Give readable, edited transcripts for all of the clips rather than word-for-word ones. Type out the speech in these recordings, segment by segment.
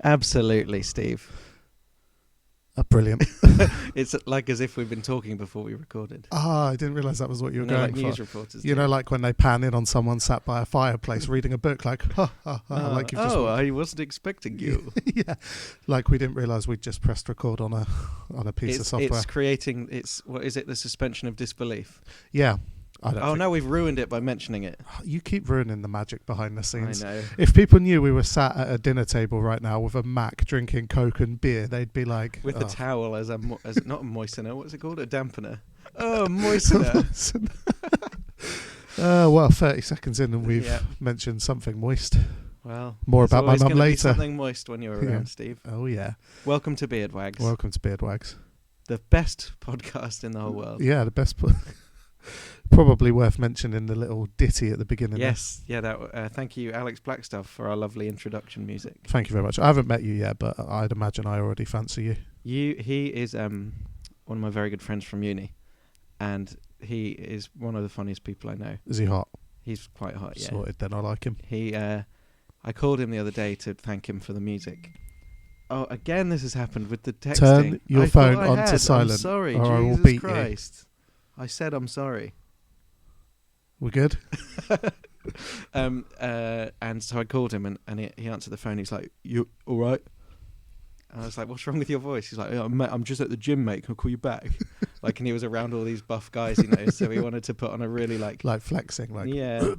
Absolutely, Steve. Brilliant. It's like as if we've been talking before we recorded. I didn't realise that was what you were going like for. News reporters. You know, like when they pan in on someone sat by a fireplace reading a book, like, ha, ha, ha, like you've just I wasn't expecting you. Yeah, like we didn't realise we'd just pressed record on a piece of software. It's creating. What is it? The suspension of disbelief. Yeah. No, we've ruined it by mentioning it. You keep ruining the magic behind the scenes. I know. If people knew we were sat at a dinner table right now with a Mac drinking Coke and beer, they'd be like... With a towel as not a moistener, what's it called? A dampener. Oh, moistener. Well, 30 seconds in and we've mentioned something moist. Well, more about my mum later. Something moist when you're around, Steve. Oh, yeah. Welcome to BeardWags. Welcome to BeardWags. The best podcast in the whole world. Yeah, the best... Probably worth mentioning the little ditty at the beginning. Yes, thank you, Alex Blackstuff, for our lovely introduction music. Thank you very much. I haven't met you yet, but I'd imagine I already fancy you. He is one of my very good friends from uni, and he is one of the funniest people I know. Is he hot? He's quite hot, yeah. Sorted, then I like him. I called him the other day to thank him for the music. Oh, again, this has happened with the texting. Turn your phone onto silent. I'm sorry, or Jesus I will beat Christ. You. I said I'm sorry. We're good? And so I called him and he answered the phone. He's like, "You all right?" And I was like, "What's wrong with your voice?" He's like, I'm just at the gym, mate. Can I call you back?" And he was around all these buff guys, so he wanted to put on a really like flexing, yeah. So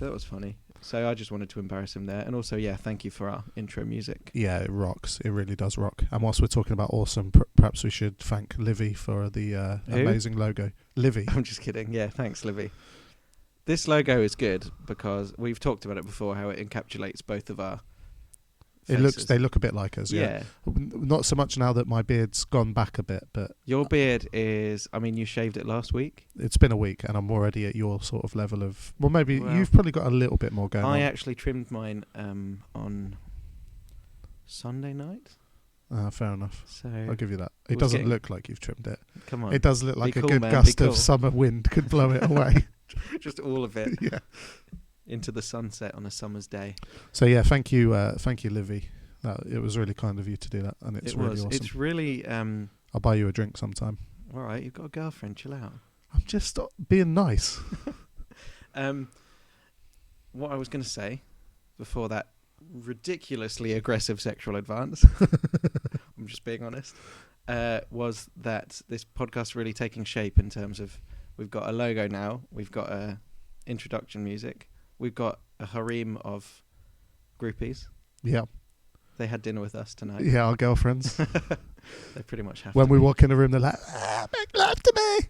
that was funny. So I just wanted to embarrass him there. And also, thank you for our intro music. Yeah, it rocks. It really does rock. And whilst we're talking about awesome, perhaps we should thank Livy for the amazing logo. Livy. I'm just kidding. Yeah, thanks, Livy. This logo is good because we've talked about it before, how it encapsulates both of our faces. They look a bit like us, yeah. Not so much now that my beard's gone back a bit, but... Your beard is... I mean, you shaved it last week. It's been a week, and I'm already at your sort of level of... Well, maybe you've probably got a little bit more going on. I actually trimmed mine on Sunday night. Fair enough. So I'll give you that. It doesn't look like you've trimmed it. Come on. It does look like a good gust of summer wind could blow it away. Just all of it. Yeah. Into the sunset on a summer's day. So yeah, thank you, Livy. It was really kind of you to do that, and it's really awesome. It's really. I'll buy you a drink sometime. All right, you've got a girlfriend. Chill out. I'm just being nice. What I was going to say before that ridiculously aggressive sexual advance, I'm just being honest, was that this podcast really taking shape in terms of we've got a logo now, we've got a introduction music, we've got a harem of groupies. Yeah. They had dinner with us tonight. Yeah, our girlfriends. They pretty much have when to. We walk in a room, they're like, make love to me.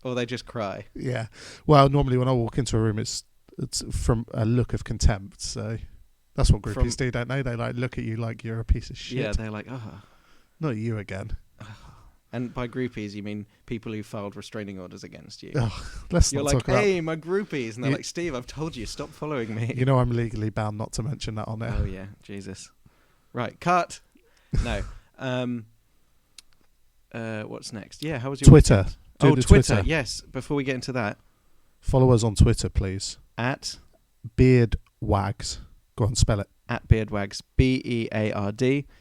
Or they just cry. Yeah. Well, normally when I walk into a room, it's from a look of contempt. So that's what groupies do, don't they? They like look at you like you're a piece of shit. Yeah, they're like, oh. Not you again. And by groupies, you mean people who filed restraining orders against you. You're like, hey, my groupies. And they're like, Steve, I've told you, stop following me. You know I'm legally bound not to mention that on there. Oh, yeah. Jesus. Right. Cut. No. What's next? Yeah, how was your Twitter? Twitter. Yes. Before we get into that. Follow us on Twitter, please. At BeardWags. Go on, spell it. At BeardWags. BeardWags.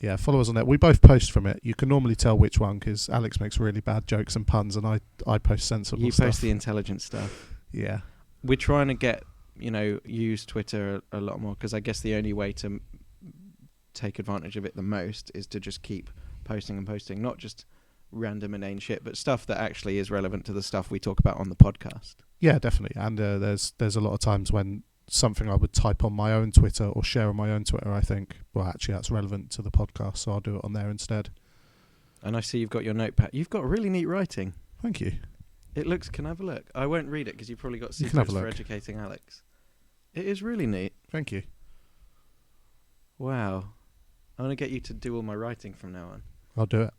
Yeah, follow us on there. We both post from it. You can normally tell which one because Alex makes really bad jokes and puns, and I post sensible stuff. You post the intelligent stuff. Yeah. We're trying to get, use Twitter a lot more because I guess the only way to take advantage of it the most is to just keep posting and posting, not just random inane shit, but stuff that actually is relevant to the stuff we talk about on the podcast. Yeah, definitely. And there's a lot of times when something I would type on my own Twitter or share on my own Twitter, I think, well, actually that's relevant to the podcast, so I'll do it on there instead. And I see you've got your notepad. You've got really neat writing. Thank you. It looks... Can I have a look? I won't read it because you've probably got secrets for educating Alex. It is really neat. Thank you. Wow. I'm going to get you to do all my writing from now on. I'll do it.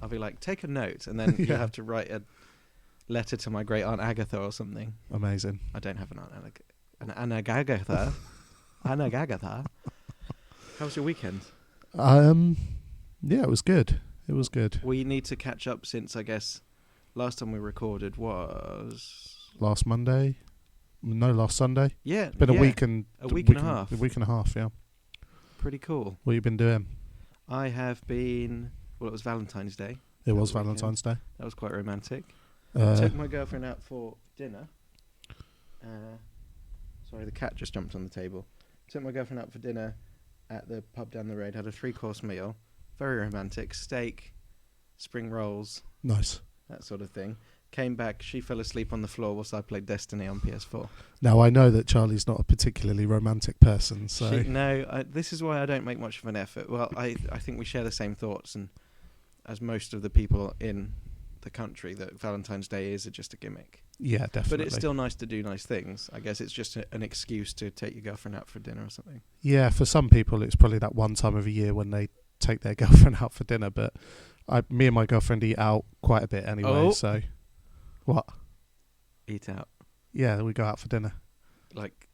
I'll be like, take a note, and then you have to write a letter to my great aunt Agatha or something. Amazing. I don't have an aunt Agatha. Agatha. How was your weekend? Yeah, it was good. It was good. We need to catch up since, I guess, last time we recorded was... Last Monday. No, last Sunday. Yeah, It's been yeah. a week and a week and a half. A week and a half, yeah. Pretty cool. What you been doing? I have been. Well, it was Valentine's Day. It was weekend. Valentine's Day. That was quite romantic. Uh, Took my girlfriend out for dinner. Sorry, the cat just jumped on the table. Took my girlfriend out for dinner at the pub down the road. Had a 3-course meal. Very romantic. Steak, spring rolls, nice. that sort of thing. Came back. She fell asleep on the floor whilst I played Destiny on PS4. Now, I know that Charlie's not a particularly romantic person, so... This is why I don't make much of an effort. Well, I think we share the same thoughts, and as most of the people in the country, that Valentine's Day is just a gimmick. Yeah, definitely. But it's still nice to do nice things. I guess it's just an excuse to take your girlfriend out for dinner or something. Yeah, for some people, it's probably that one time of the year when they take their girlfriend out for dinner, but me and my girlfriend eat out quite a bit anyway, so... What? Eat out. Yeah, we go out for dinner. Like...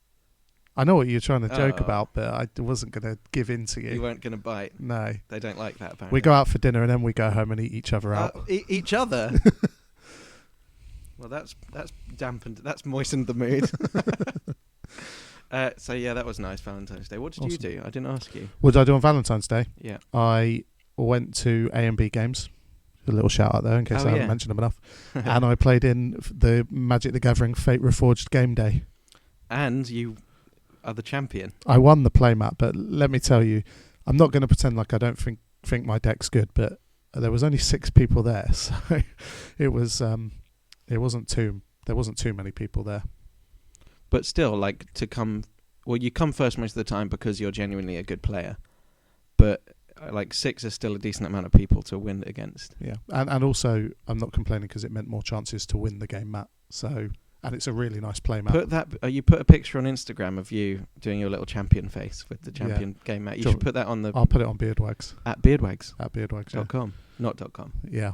I know what you're trying to joke about, but I wasn't going to give in to you. You weren't going to bite? No. They don't like that, apparently. We go out for dinner and then we go home and eat each other out. Each other? Well, that's dampened... That's moistened the mood. So, yeah, that was nice, Valentine's Day. What did you do? I didn't ask you. What did I do on Valentine's Day? Yeah. I went to A&B Games. A little shout out there in case I haven't mentioned them enough. And I played in the Magic the Gathering Fate Reforged game day. And you are the champion. I won the playmat, but let me tell you, I'm not going to pretend like I don't think my deck's good, but there was only 6 people there, so there wasn't too many people there. But still, like, you come first most of the time because you're genuinely a good player. But like 6 is still a decent amount of people to win against. Yeah, and also I'm not complaining because it meant more chances to win the game mat. So, and it's a really nice play mat. You put a picture on Instagram of you doing your little champion face with the champion game mat. You should put that on the... I'll put it on BeardWags. At BeardWags? At BeardWags.com. Not .com. Yeah.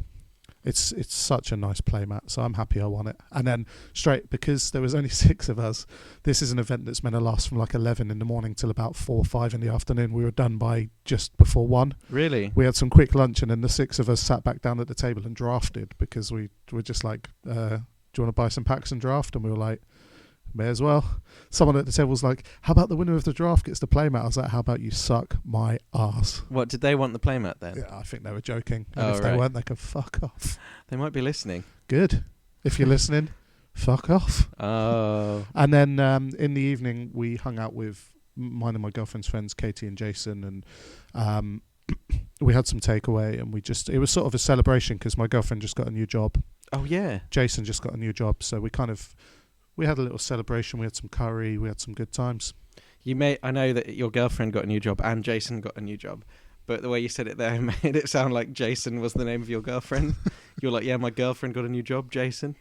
It's such a nice playmat, so I'm happy I won it. And then straight, because there was only 6 of us, this is an event that's meant to last from like 11 in the morning till about 4 or 5 in the afternoon. We were done by just before 1. Really? We had some quick lunch, and then the 6 of us sat back down at the table and drafted, because we were just like, do you want to buy some packs and draft? And we were like, may as well. Someone at the table was like, how about the winner of the draft gets the playmat? I was like, how about you suck my arse? What, did they want the playmat then? Yeah, I think they were joking. And if they weren't, they can fuck off. They might be listening. Good. If you're listening, fuck off. Oh. And then in the evening, we hung out with mine and my girlfriend's friends, Katie and Jason, and we had some takeaway, and it was sort of a celebration because my girlfriend just got a new job. Oh, yeah. Jason just got a new job, so we had a little celebration. We had some curry. We had some good times. I know that your girlfriend got a new job and Jason got a new job, but the way you said it there made it sound like Jason was the name of your girlfriend. You're like, yeah, my girlfriend got a new job. Jason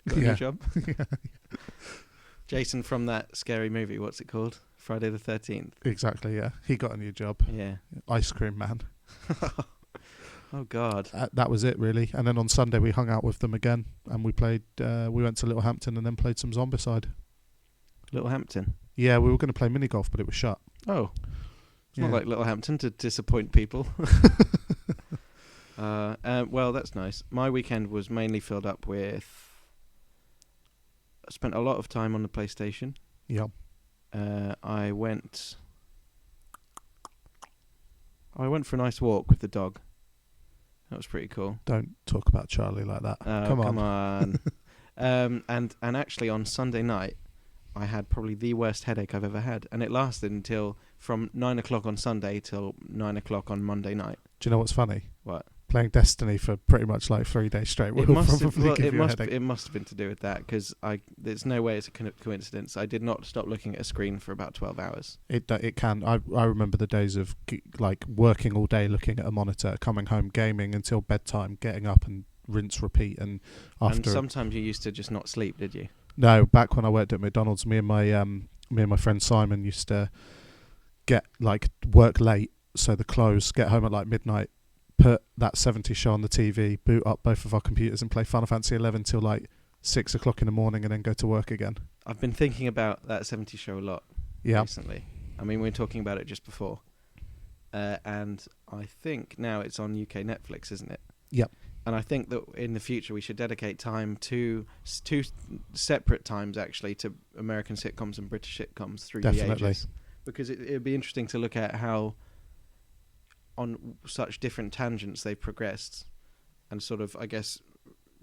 got a new job. Yeah. Jason from that scary movie. What's it called? Friday the 13th. Exactly. Yeah, he got a new job. Yeah. Ice cream man. Oh God. That was it really. And then on Sunday we hung out with them again, and we played. We went to Littlehampton and then played some Zombicide. Littlehampton. Yeah, we were going to play mini golf, but it was shut. Oh, it's not like Littlehampton to disappoint people. Well, that's nice. My weekend was mainly filled up with... I spent a lot of time on the PlayStation. Yeah. I went for a nice walk with the dog. That was pretty cool. Don't talk about Charlie like that. Come on. And actually on Sunday night, I had probably the worst headache I've ever had, and it lasted until from 9 o'clock on Sunday till 9 o'clock on Monday night. Do you know what's funny? What? Playing Destiny for pretty much like 3 days straight will probably give you a headache. It must have been to do with that, because there's no way it's a coincidence. I did not stop looking at a screen for about 12 hours. It can. I remember the days of like working all day looking at a monitor, coming home gaming until bedtime, getting up and rinse repeat, and after. And sometimes you used to just not sleep, did you? No, back when I worked at McDonald's, me and my friend Simon used to work late, so get home at like midnight, put that 70s show on the TV, boot up both of our computers and play Final Fantasy 11 till like 6 o'clock in the morning, and then go to work again. I've been thinking about that 70s show a lot recently. I mean, we were talking about it just before. And I think now it's on UK Netflix, isn't it? Yep. And I think that in the future we should dedicate time to two separate times actually to American sitcoms and British sitcoms through the Definitely. ages, because it'd be interesting to look at how on such different tangents they've progressed, and sort of, I guess,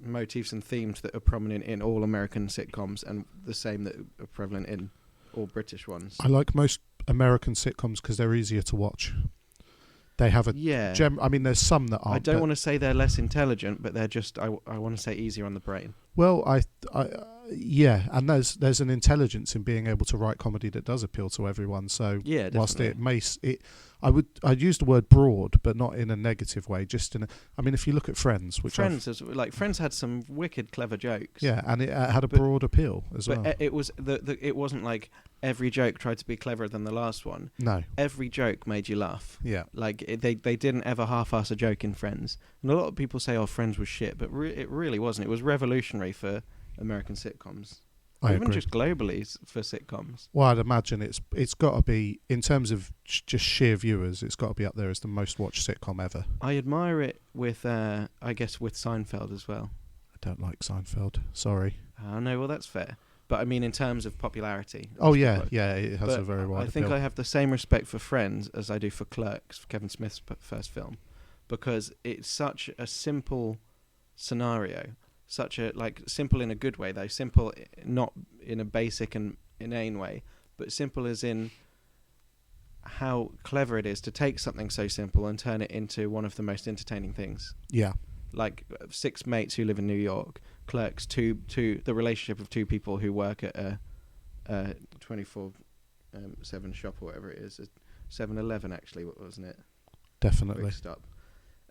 motifs and themes that are prominent in all American sitcoms and the same that are prevalent in all British ones. I like most American sitcoms because they're easier to watch. They have a I mean, there's some that aren't. I don't want to say they're less intelligent, but they're just, I want to say, easier on the brain. Well, yeah, and there's an intelligence in being able to write comedy that does appeal to everyone. So Yeah, whilst definitely. I'd use the word broad, but not in a negative way. Just I mean, if you look at Friends, Friends had some wicked clever jokes. Yeah, and it had a broad appeal as well. But it was it wasn't like every joke tried to be cleverer than the last one. No, every joke made you laugh. Yeah, like they didn't ever half-ass a joke in Friends. And a lot of people say, "Oh, Friends was shit," but it really wasn't. It was revolutionary for American sitcoms. I Even agree. just globally for sitcoms. Well, I'd imagine it's got to be, in terms of just sheer viewers, it's got to be up there as the most watched sitcom ever. I admire it with, I guess, with Seinfeld as well. I don't like Seinfeld. Sorry. No, well, that's fair. But I mean, in terms of popularity. Oh yeah, it has a very wide I think appeal. I have the same respect for Friends as I do for Clerks, for Kevin Smith's first film, because it's such a simple scenario. Such a, like, simple in a good way though, simple not in a basic and inane way, but simple as in how clever it is to take something so simple and turn it into one of the most entertaining things. Yeah. Like six mates who live in New York, Clerks, the relationship of two people who work at a 24/7 shop or whatever it is, 7-Eleven actually, wasn't it? Definitely. Quick stop.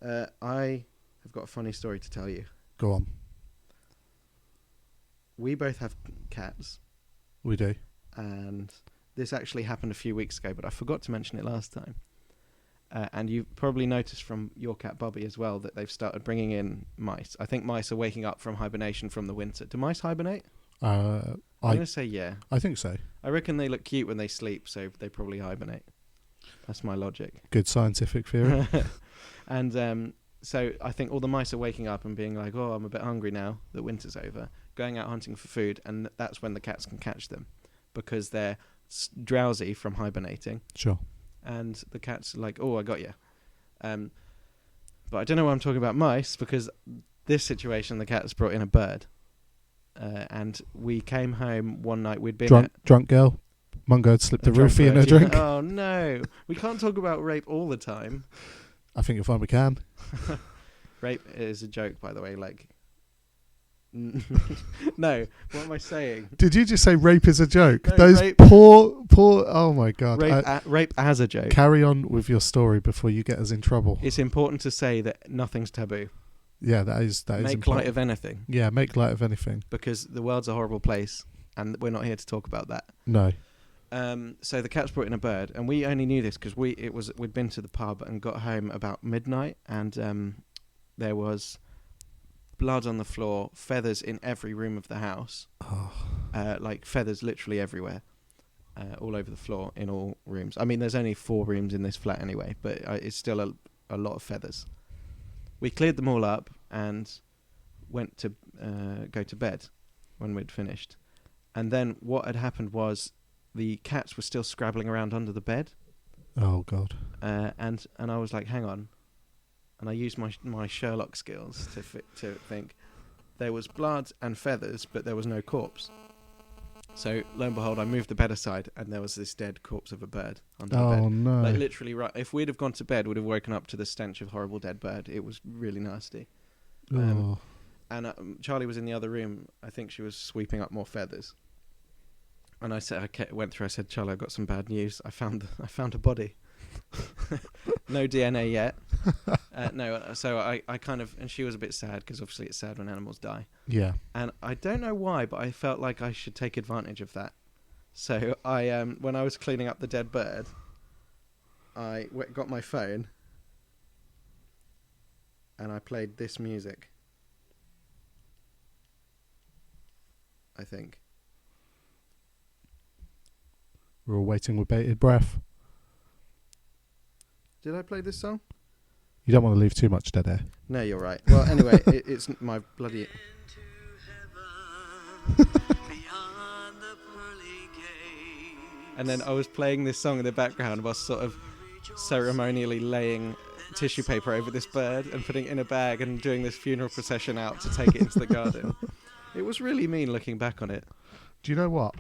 I have got a funny story to tell you. Go on. We both have cats. We do. And this actually happened a few weeks ago, but I forgot to mention it last time. And you've probably noticed from your cat Bobby as well that they've started bringing in mice. I think mice are waking up from hibernation from the winter. Do mice hibernate? I'm going to say yeah. I think so. I reckon they look cute when they sleep, so they probably hibernate. That's my logic. Good scientific theory. And so I think all the mice are waking up and being like, oh, I'm a bit hungry now that winter's over, going out hunting for food, and that's when the cats can catch them because they're drowsy from hibernating. Sure. And the cat's like, oh, I got you. But I don't know why I'm talking about mice, because this situation, the cat's brought in a bird. And we came home one night, we'd been drunk girl. Mungo had slipped a roofie in her yeah. drink. Oh, no. We can't talk about rape all the time. I think you'll find we can. Rape is a joke, by the way. Like, no. What am I saying? Did you just say rape is a joke? No, Those rape, poor. Oh my God. Rape as a joke. Carry on with your story before you get us in trouble. It's important to say that nothing's taboo. Yeah, that is Make important. light of anything. Yeah, make light of anything. Because the world's a horrible place, and we're not here to talk about that. No. So the cat's brought in a bird, and we only knew this because we'd been to the pub and got home about midnight, and there was blood on the floor, feathers in every room of the house, like feathers literally everywhere, all over the floor in all rooms. I mean, there's only 4 rooms in this flat anyway, but it's still a lot of feathers. We cleared them all up and went to go to bed when we'd finished, and then what had happened was the cats were still scrabbling around under the bed. Oh God. And I was like, hang on. And I used my Sherlock skills to think there was blood and feathers, but there was no corpse. So lo and behold, I moved the bed aside, and there was this dead corpse of a bird under the bed. Oh no! Like literally, right. If we'd have gone to bed, we'd have woken up to the stench of horrible dead bird. It was really nasty. And Charlie was in the other room. I think she was sweeping up more feathers. And I said, I said, Charlie, I've got some bad news. I found a body. No DNA yet. No, so I kind of, and she was a bit sad because obviously it's sad when animals die. Yeah. And I don't know why, but I felt like I should take advantage of that. So I, when I was cleaning up the dead bird, I got my phone and I played this music. I think. We're all waiting with bated breath. Did I play this song? You don't want to leave too much dead air. No, you're right. Well, anyway, it's my bloody... And then I was playing this song in the background whilst sort of ceremonially laying tissue paper over this bird and putting it in a bag and doing this funeral procession out to take it into the garden. It was really mean looking back on it. Do you know what?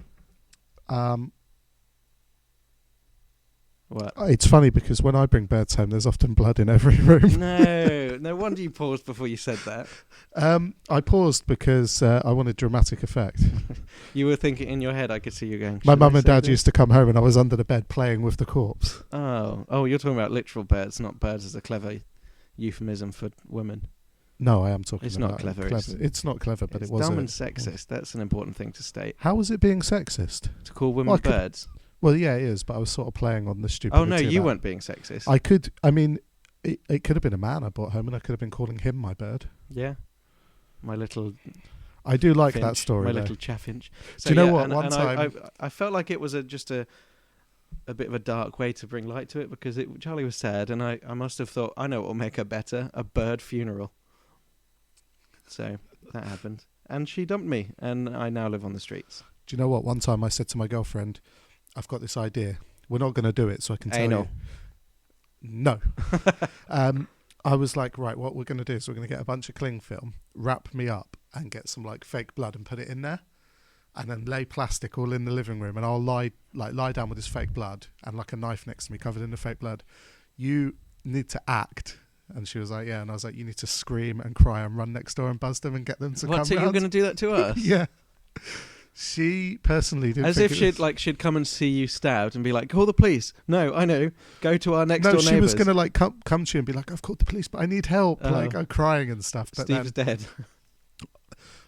What? It's funny because when I bring birds home, there's often blood in every room. No wonder you paused before you said that. I paused because I wanted dramatic effect. You were thinking in your head, I could see you going... My mum and dad used to come home and I was under the bed playing with the corpse. Oh, you're talking about literal birds, not birds as a clever euphemism for women. No, I am talking It's about... not clever. It's not clever, but it's it was... dumb and sexist. That's an important thing to state. How was it being sexist? To call women birds? Well, yeah, it is, but I was sort of playing on the stupidity. Oh, no, you weren't being sexist. It could have been a man I brought home and I could have been calling him my bird. Yeah. My little... I do like finch, that story, my though. little chaffinch. So, do you know what? One time... I felt like it was just a bit of a dark way to bring light to it because Charlie was sad and I must have thought, I know what will make her better, a bird funeral. So that happened. And she dumped me and I now live on the streets. Do you know what? One time I said to my girlfriend, I've got this idea. We're not going to do it, so I can tell you. No. I was like, right, what we're going to do is we're going to get a bunch of cling film, wrap me up, and get some like fake blood and put it in there, and then lay plastic all in the living room, and I'll lie down with this fake blood and like a knife next to me covered in the fake blood. You need to act. And she was like, yeah. And I was like, you need to scream and cry and run next door and buzz them and get them to come round. So you're going to do that to us? Yeah. She personally didn't. As if she'd come and see you stabbed and be like, call the police. No, I know. Go to our next door neighbours. No, she was going to like come to you and be like, I've called the police, but I need help. Like, I'm crying and stuff. But Steve's dead.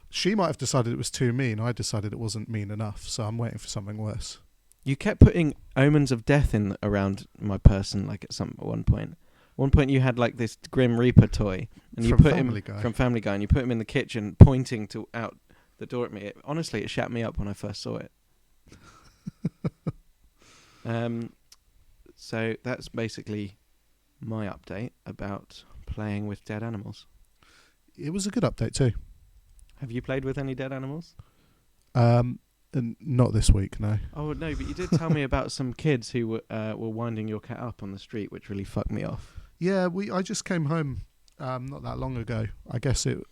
She might have decided it was too mean. I decided it wasn't mean enough. So I'm waiting for something worse. You kept putting omens of death in around my person, like at one point. One point you had like this Grim Reaper toy, and you put him from Family Guy, and you put him in the kitchen, pointing out the door at me. Honestly, it shat me up when I first saw it. So that's basically my update about playing with dead animals. It was a good update too. Have you played with any dead animals? Not this week, no. Oh no, but you did tell me about some kids who were winding your cat up on the street, which really fucked me off. Yeah, I just came home not that long ago. I can't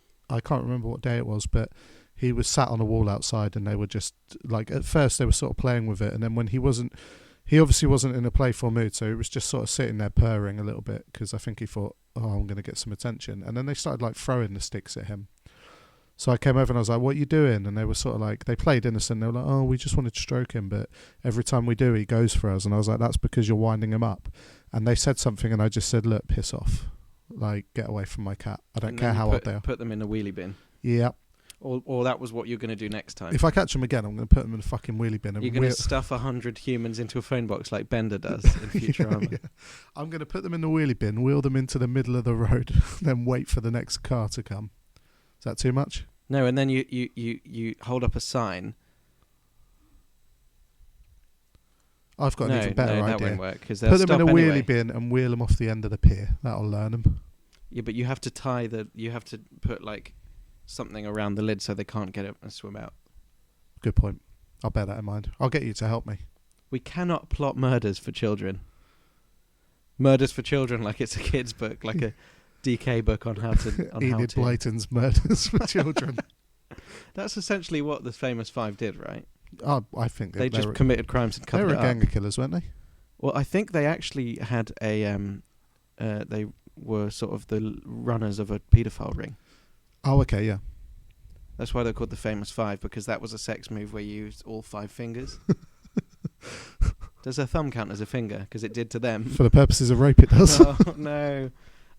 remember what day it was, but he was sat on a wall outside, and they were just like, at first they were sort of playing with it, and then when he obviously wasn't in a playful mood, so he was just sort of sitting there purring a little bit because I think he thought, oh, I'm going to get some attention, and then they started like throwing the sticks at him. So I came over and I was like, what are you doing? And they were sort of like, they played innocent. They were like, oh, we just wanted to stroke him, but every time we do, he goes for us. And I was like, that's because you're winding him up. And they said something, and I just said, look, piss off. Like, get away from my cat. I don't care how old they are. Put them in a wheelie bin. Yeah. Or that was what you're going to do next time. If I catch them again, I'm going to put them in a fucking wheelie bin. And you're going to stuff 100 humans into a phone box like Bender does in Futurama. Yeah. I'm going to put them in the wheelie bin, wheel them into the middle of the road, then wait for the next car to come. Is that too much? No, and then you hold up a sign. I've got an even better idea. No, that won't work. Put them in a wheelie bin and wheel them off the end of the pier. That'll learn them. Yeah, but you have to you have to put like something around the lid so they can't get up and swim out. Good point. I'll bear that in mind. I'll get you to help me. We cannot plot murders for children. Murders for children, like it's a kid's book, like a DK book on how to... Enid Blyton's Murders for Children. That's essentially what the Famous Five did, right? Oh, I think they just committed crimes and covered it up. They were a gang of killers, weren't they? Well, I think they actually had a... they were sort of the runners of a paedophile ring. Oh, okay, yeah. That's why they're called the Famous Five, because that was a sex move where you used all 5 fingers. Does a thumb count as a finger? Because it did to them. For the purposes of rape, it does. Oh, no.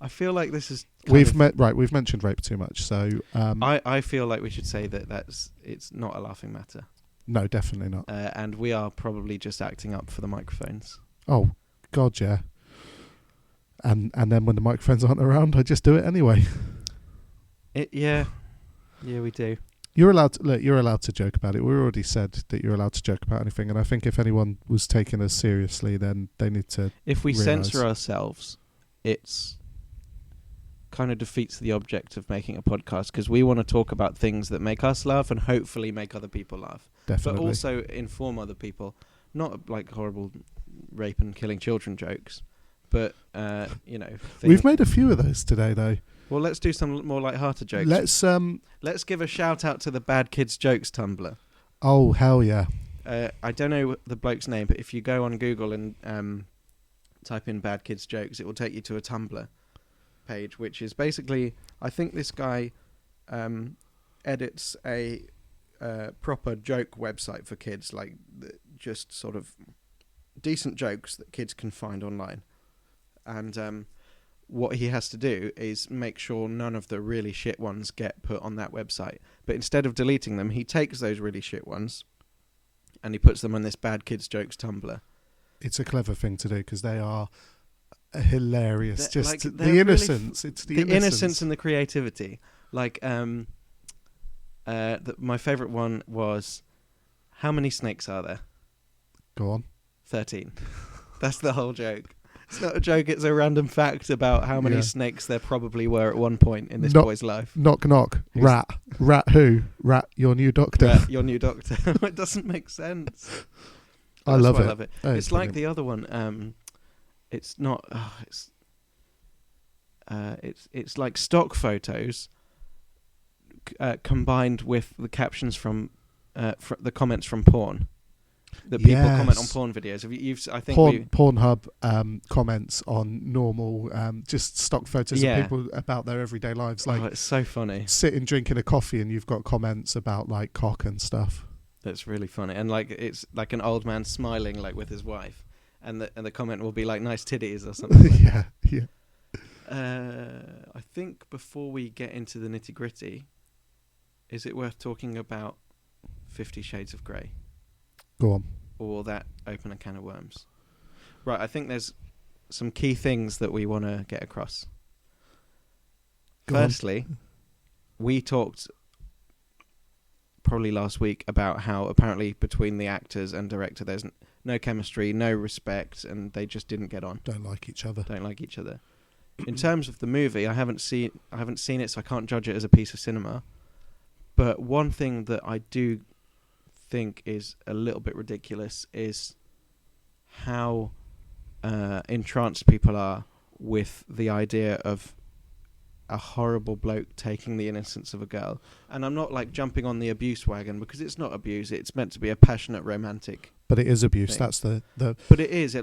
I feel like this is... We've mentioned rape too much, so... I feel like we should say that it's not a laughing matter. No, definitely not. And we are probably just acting up for the microphones. Oh, God, yeah. And then when the microphones aren't around, I just do it anyway. Yeah, we do. You're allowed to joke about it. We already said that you're allowed to joke about anything, and I think if anyone was taking us seriously, then they need to. If we censor ourselves, it's kind of defeats the object of making a podcast, because we want to talk about things that make us laugh and hopefully make other people laugh. Definitely. But also inform other people, not like horrible rape and killing children jokes, but, We've made a few of those today, though. Well, let's do some more light-hearted jokes. Let's give a shout-out to the Bad Kids Jokes Tumblr. Oh, hell yeah. I don't know the bloke's name, but if you go on Google and type in Bad Kids Jokes, it will take you to a Tumblr page, which is basically, I think this guy edits a proper joke website for kids, like just sort of decent jokes that kids can find online. And what he has to do is make sure none of the really shit ones get put on that website. But instead of deleting them, he takes those really shit ones and he puts them on this Bad Kids Jokes Tumblr. It's a clever thing to do because they are hilarious. They're, just like, the innocence. It's the innocence and the creativity. Like, my favourite one was, how many snakes are there? Go on. 13. That's the whole joke. It's not a joke, it's a random fact about how many snakes there probably were at one point in this boy's life. Knock, knock. Rat. Rat who? Rat, your new doctor. Rat, your new doctor. It doesn't make sense. I love it. Oh, it's like the other one. It's not... it's like stock photos combined with the captions from the comments from porn. That people comment on porn videos. I think Pornhub comments on normal, just stock photos of people about their everyday lives. Like, it's so funny. Sitting drinking a coffee and you've got comments about like cock and stuff. That's really funny. And like it's like an old man smiling like with his wife, and the comment will be like nice titties or something. Like yeah. I think before we get into the nitty gritty, is it worth talking about 50 Shades of Grey? Go on. Or will that open a can of worms? Right, I think there's some key things that we want to get across. Firstly, we talked probably last week about how apparently between the actors and director there's no chemistry, no respect, and they just didn't get on. Don't like each other. In terms of the movie, I haven't seen it, so I can't judge it as a piece of cinema. But one thing that I do think is a little bit ridiculous is how entranced people are with the idea of a horrible bloke taking the innocence of a girl. And I'm not like jumping on the abuse wagon, because it's not abuse, it's meant to be a passionate romantic. But it is abuse. Thing. That's the But it is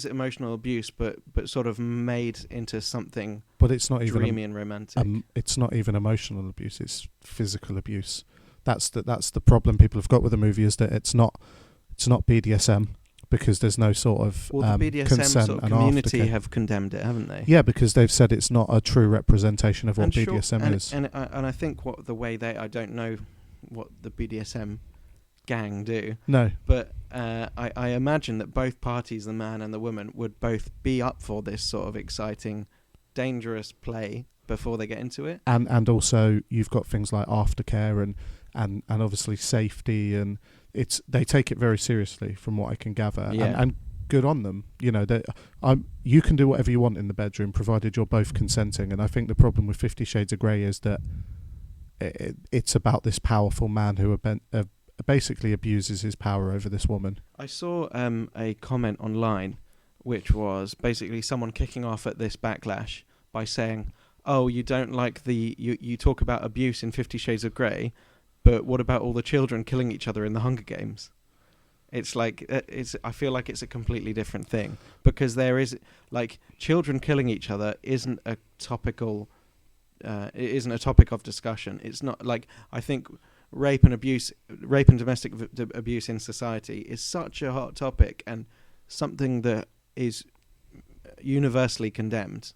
emotional abuse, but sort of made into something. But it's not even dreamy and romantic. It's not even emotional abuse. It's physical abuse. That's the problem people have got with the movie, is that it's not BDSM, because there's no sort of the BDSM consent sort of and community aftercare. have condemned it, haven't they? Yeah, because they've said it's not a true representation of what BDSM is. And I think I don't know what the BDSM gang do. No. But I imagine that both parties, the man and the woman, would both be up for this sort of exciting, dangerous play before they get into it. And also you've got things like aftercare and obviously safety, and they take it very seriously from what I can gather. Yeah. And good on them. You know, you can do whatever you want in the bedroom provided you're both consenting. And I think the problem with 50 Shades of Grey is that it's about this powerful man who basically abuses his power over this woman. I saw a comment online which was basically someone kicking off at this backlash by saying, oh, you don't like you talk about abuse in 50 Shades of Grey, but what about all the children killing each other in the Hunger Games? It's like I feel like it's a completely different thing, because there is like children killing each other isn't a topic of discussion. It's not like, I think rape and domestic abuse in society is such a hot topic and something that is universally condemned,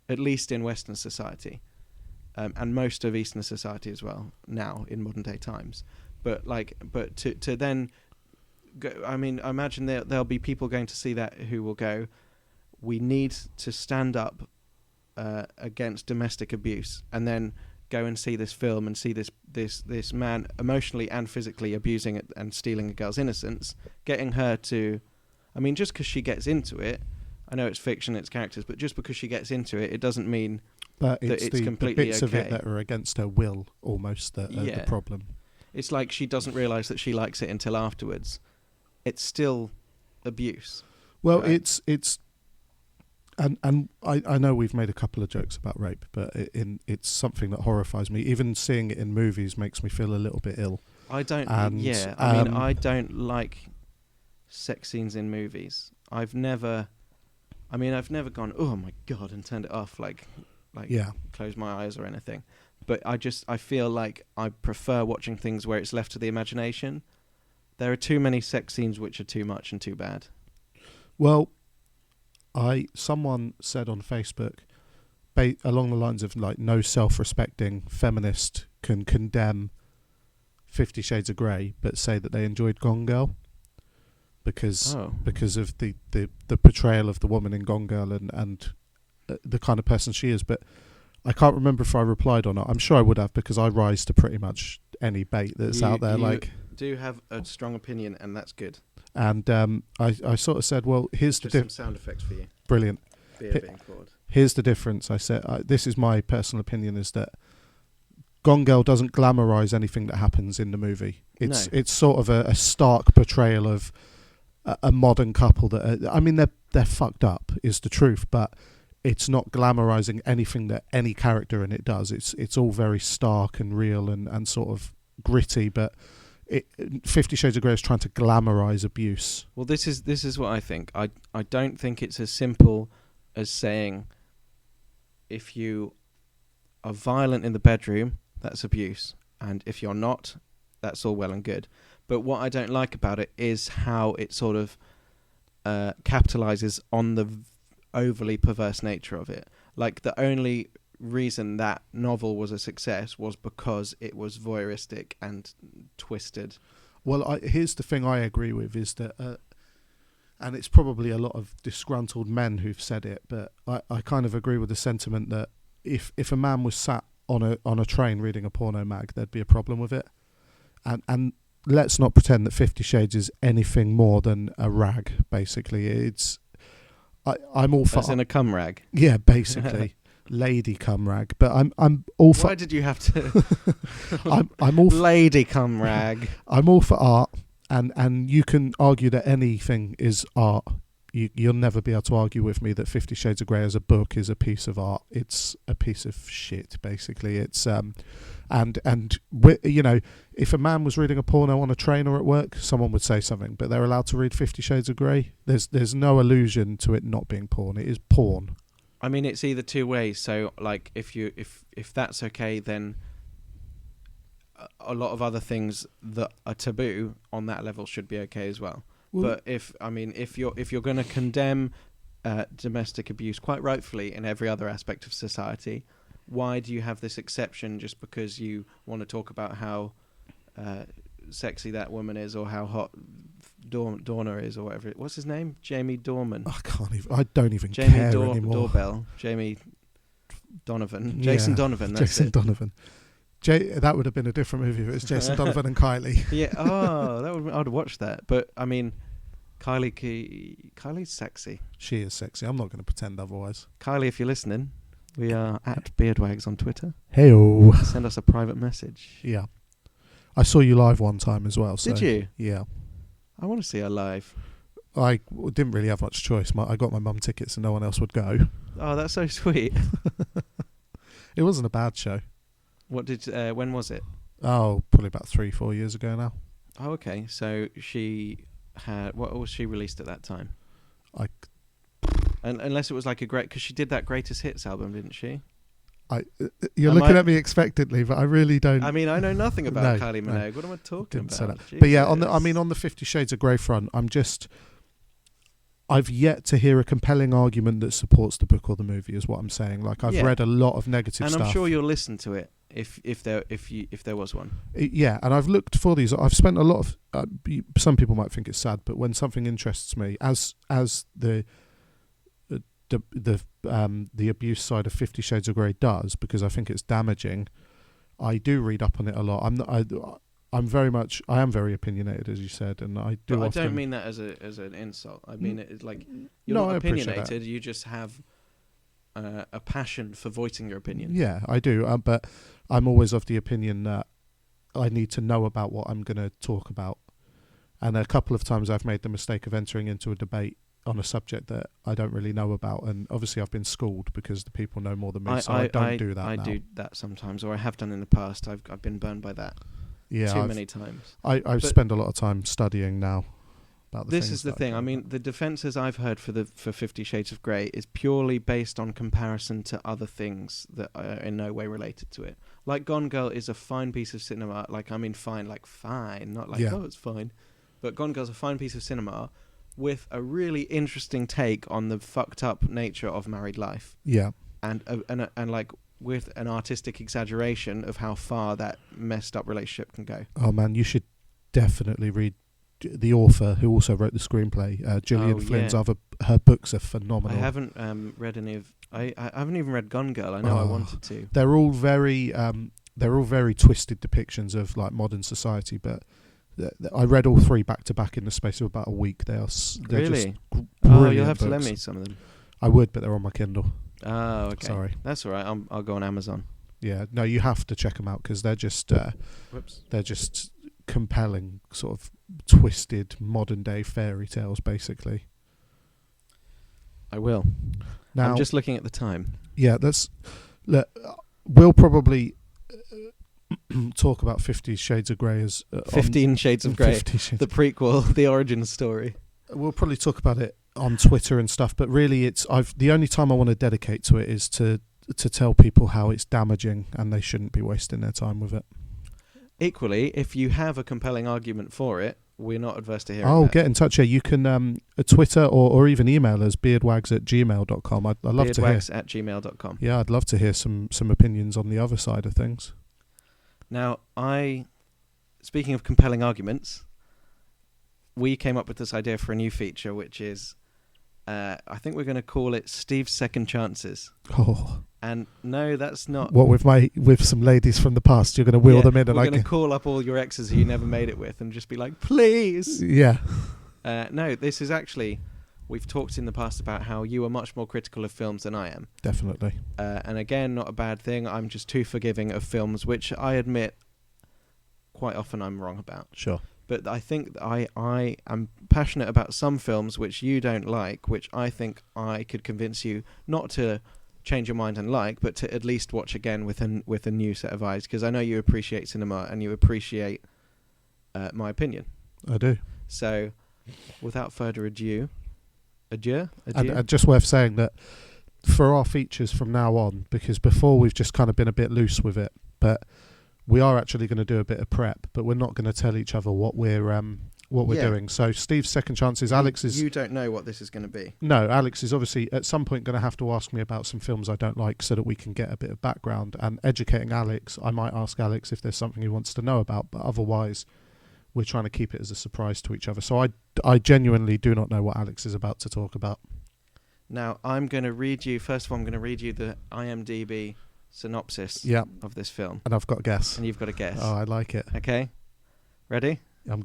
at least in Western society. And most of Eastern society as well now in modern day times, but to then go, I mean, I imagine there'll be people going to see that who will go, we need to stand up against domestic abuse, and then go and see this film and see this man emotionally and physically abusing it and stealing a girl's innocence, getting her to, I mean, just because she gets into it, I know it's fiction, it's characters, but just because she gets into it, it doesn't mean But that it's it's the completely bits of it okay. that are against her will almost that are the problem. It's like she doesn't realise that she likes it until afterwards. It's still abuse. Well, right? it's and I know we've made a couple of jokes about rape, but it's something that horrifies me. Even seeing it in movies makes me feel a little bit ill. I don't. And, I don't like sex scenes in movies. I've never gone, oh my god, and turned it off, like close my eyes or anything. But I feel like I prefer watching things where it's left to the imagination. There are too many sex scenes which are too much and too bad. Well, someone said on Facebook, along the lines of like, no self-respecting feminist can condemn 50 Shades of Grey, but say that they enjoyed Gone Girl because of the portrayal of the woman in Gone Girl and the kind of person she is. But I can't remember if I replied or not. I'm sure I would have, because I rise to pretty much any bait that's out there. You do have a strong opinion, and that's good. And I sort of said, well, here's just the some sound effects for you. Brilliant. Beer being poured. Here's the difference. I said, this is my personal opinion, is that Gone Girl doesn't glamorise anything that happens in the movie. It's sort of a stark portrayal of a modern couple that they're fucked up, is the truth, but it's not glamorising anything that any character in it does. It's all very stark and real and sort of gritty, but 50 Shades of Grey is trying to glamorise abuse. Well, this is what I think. I don't think it's as simple as saying if you are violent in the bedroom, that's abuse, and if you're not, that's all well and good. But what I don't like about it is how it sort of capitalises on the overly perverse nature of it. Like, the only reason that novel was a success was because it was voyeuristic and twisted. Well, here's the thing I agree with, is that and it's probably a lot of disgruntled men who've said it, but I kind of agree with the sentiment that if a man was sat on a train reading a porno mag, there'd be a problem with it. And let's not pretend that 50 Shades is anything more than a rag. Basically, I'm all for. As in a cum rag. Yeah, basically. Lady cum rag, but I'm all for. Why did you have to? I'm all for lady cum rag. I'm all for art, and you can argue that anything is art. You'll never be able to argue with me that 50 Shades of Grey as a book is a piece of art. It's a piece of shit, basically. It's if a man was reading a porno on a train or at work, someone would say something, but they're allowed to read 50 Shades of Grey. There's no allusion to it not being porn. It is porn. I mean, it's either two ways. So, like, if that's okay, then a lot of other things that are taboo on that level should be okay as well. But if you're going to condemn domestic abuse, quite rightfully, in every other aspect of society, why do you have this exception just because you want to talk about how sexy that woman is, or how hot Dorner is, or whatever? What's his name? Jamie Dorman. I don't even Jamie care anymore. Doorbell. Jamie Donovan. Jason Donovan. That's Jason it. Donovan. That would have been a different movie if it was Jason Donovan and Kylie. Yeah. Oh, I'd have watched that. But I mean, Kylie's sexy. She is sexy. I'm not going to pretend otherwise. Kylie, if you're listening, we are at BeardWags on Twitter. Hey-o. Send us a private message. Yeah. I saw you live one time as well. So, did you? Yeah. I want to see her live. I didn't really have much choice. I got my mum tickets and no one else would go. Oh, that's so sweet. It wasn't a bad show. When was it? Oh, probably about 3-4 years ago now. Oh, okay. So she had, what was she released at that time? Unless it was like because she did that Greatest Hits album, didn't she? You're looking at me expectantly, but I really don't. I mean, I know nothing about Kylie Minogue. No, what am I talking about? But yeah, on the 50 Shades of Grey front, I've yet to hear a compelling argument that supports the book or the movie, is what I'm saying. Like, I've read a lot of negative stuff. And I'm sure you'll listen to it if there was one. Yeah, and I've looked for these. I've spent a lot of. Some people might think it's sad, but when something interests me, as the abuse side of 50 Shades of Grey does, because I think it's damaging, I do read up on it a lot. I am very opinionated, as you said, and I do. But often, I don't mean that as an insult. I mean it like you're No, not I appreciate opinionated. You just have a passion for voicing your opinion. Yeah, I do. But I'm always of the opinion that I need to know about what I'm going to talk about. And a couple of times I've made the mistake of entering into a debate on a subject that I don't really know about, and obviously I've been schooled because the people know more than me, so I don't do that I now. do that sometimes, or I have done in the past. I've been burned by that many times. I spend a lot of time studying now about the this things is the that thing. I mean, the defences I've heard for 50 Shades of Grey is purely based on comparison to other things that are in no way related to it. Like Gone Girl is a fine piece of cinema. Like, I mean fine, not like, oh, it's fine. But Gone Girl's a fine piece of cinema with a really interesting take on the fucked up nature of married life. Yeah. And like with an artistic exaggeration of how far that messed up relationship can go. Oh man, you should definitely read the author who also wrote the screenplay. Gillian Flynn's her books are phenomenal. I haven't read any of. I haven't even read Gone Girl. I know I wanted to. They're all very twisted depictions of like modern society, but I read all three back to back in the space of about a week. They're really? Just oh, you'll have books. to lend me some of them. I would, but they're on my Kindle. Oh, okay. Sorry. That's all right. I'll go on Amazon. Yeah, no, you have to check them out because they're just compelling, sort of twisted modern day fairy tales, basically. I will. Now, I'm just looking at the time. Yeah, we'll probably talk about 50 Shades of Grey as 15 Shades of Grey, the prequel, the origin story. We'll probably talk about it on Twitter and stuff, but really the only time I want to dedicate to it is to tell people how it's damaging and they shouldn't be wasting their time with it. Equally, if you have a compelling argument for it, we're not adverse to hearing that. Get in touch here. You can Twitter or even email us, beardwags@gmail.com. I'd love to hear. beardwags@gmail.com. Yeah, I'd love to hear some opinions on the other side of things. Now, speaking of compelling arguments, we came up with this idea for a new feature, which is, I think we're going to call it Steve's Second Chances. Oh. And no, that's not... What, with some ladies from the past, you're going to wheel them in? We're going to call up all your exes who you never made it with and just be like, please! Yeah. No, this is actually... We've talked in the past about how you are much more critical of films than I am. Definitely. And again, not a bad thing. I'm just too forgiving of films, which I admit quite often I'm wrong about. Sure. But I think I am passionate about some films which you don't like, which I think I could convince you not to change your mind and like, but to at least watch again with a new set of eyes, because I know you appreciate cinema and you appreciate my opinion. I do. So, without further ado... Adieu. And just worth saying that for our features from now on, because before we've just kind of been a bit loose with it, but we are actually going to do a bit of prep, but we're not going to tell each other what we're doing. So Steve's Second Chances, Alex is... You don't know what this is going to be. No, Alex is obviously at some point going to have to ask me about some films I don't like so that we can get a bit of background. And educating Alex, I might ask Alex if there's something he wants to know about, but otherwise... We're trying to keep it as a surprise to each other. So I genuinely do not know what Alex is about to talk about. Now, I'm going to read you... First of all, I'm going to read you the IMDb synopsis of this film. And I've got a guess. And you've got a guess. Oh, I like it. Okay. Ready? I'm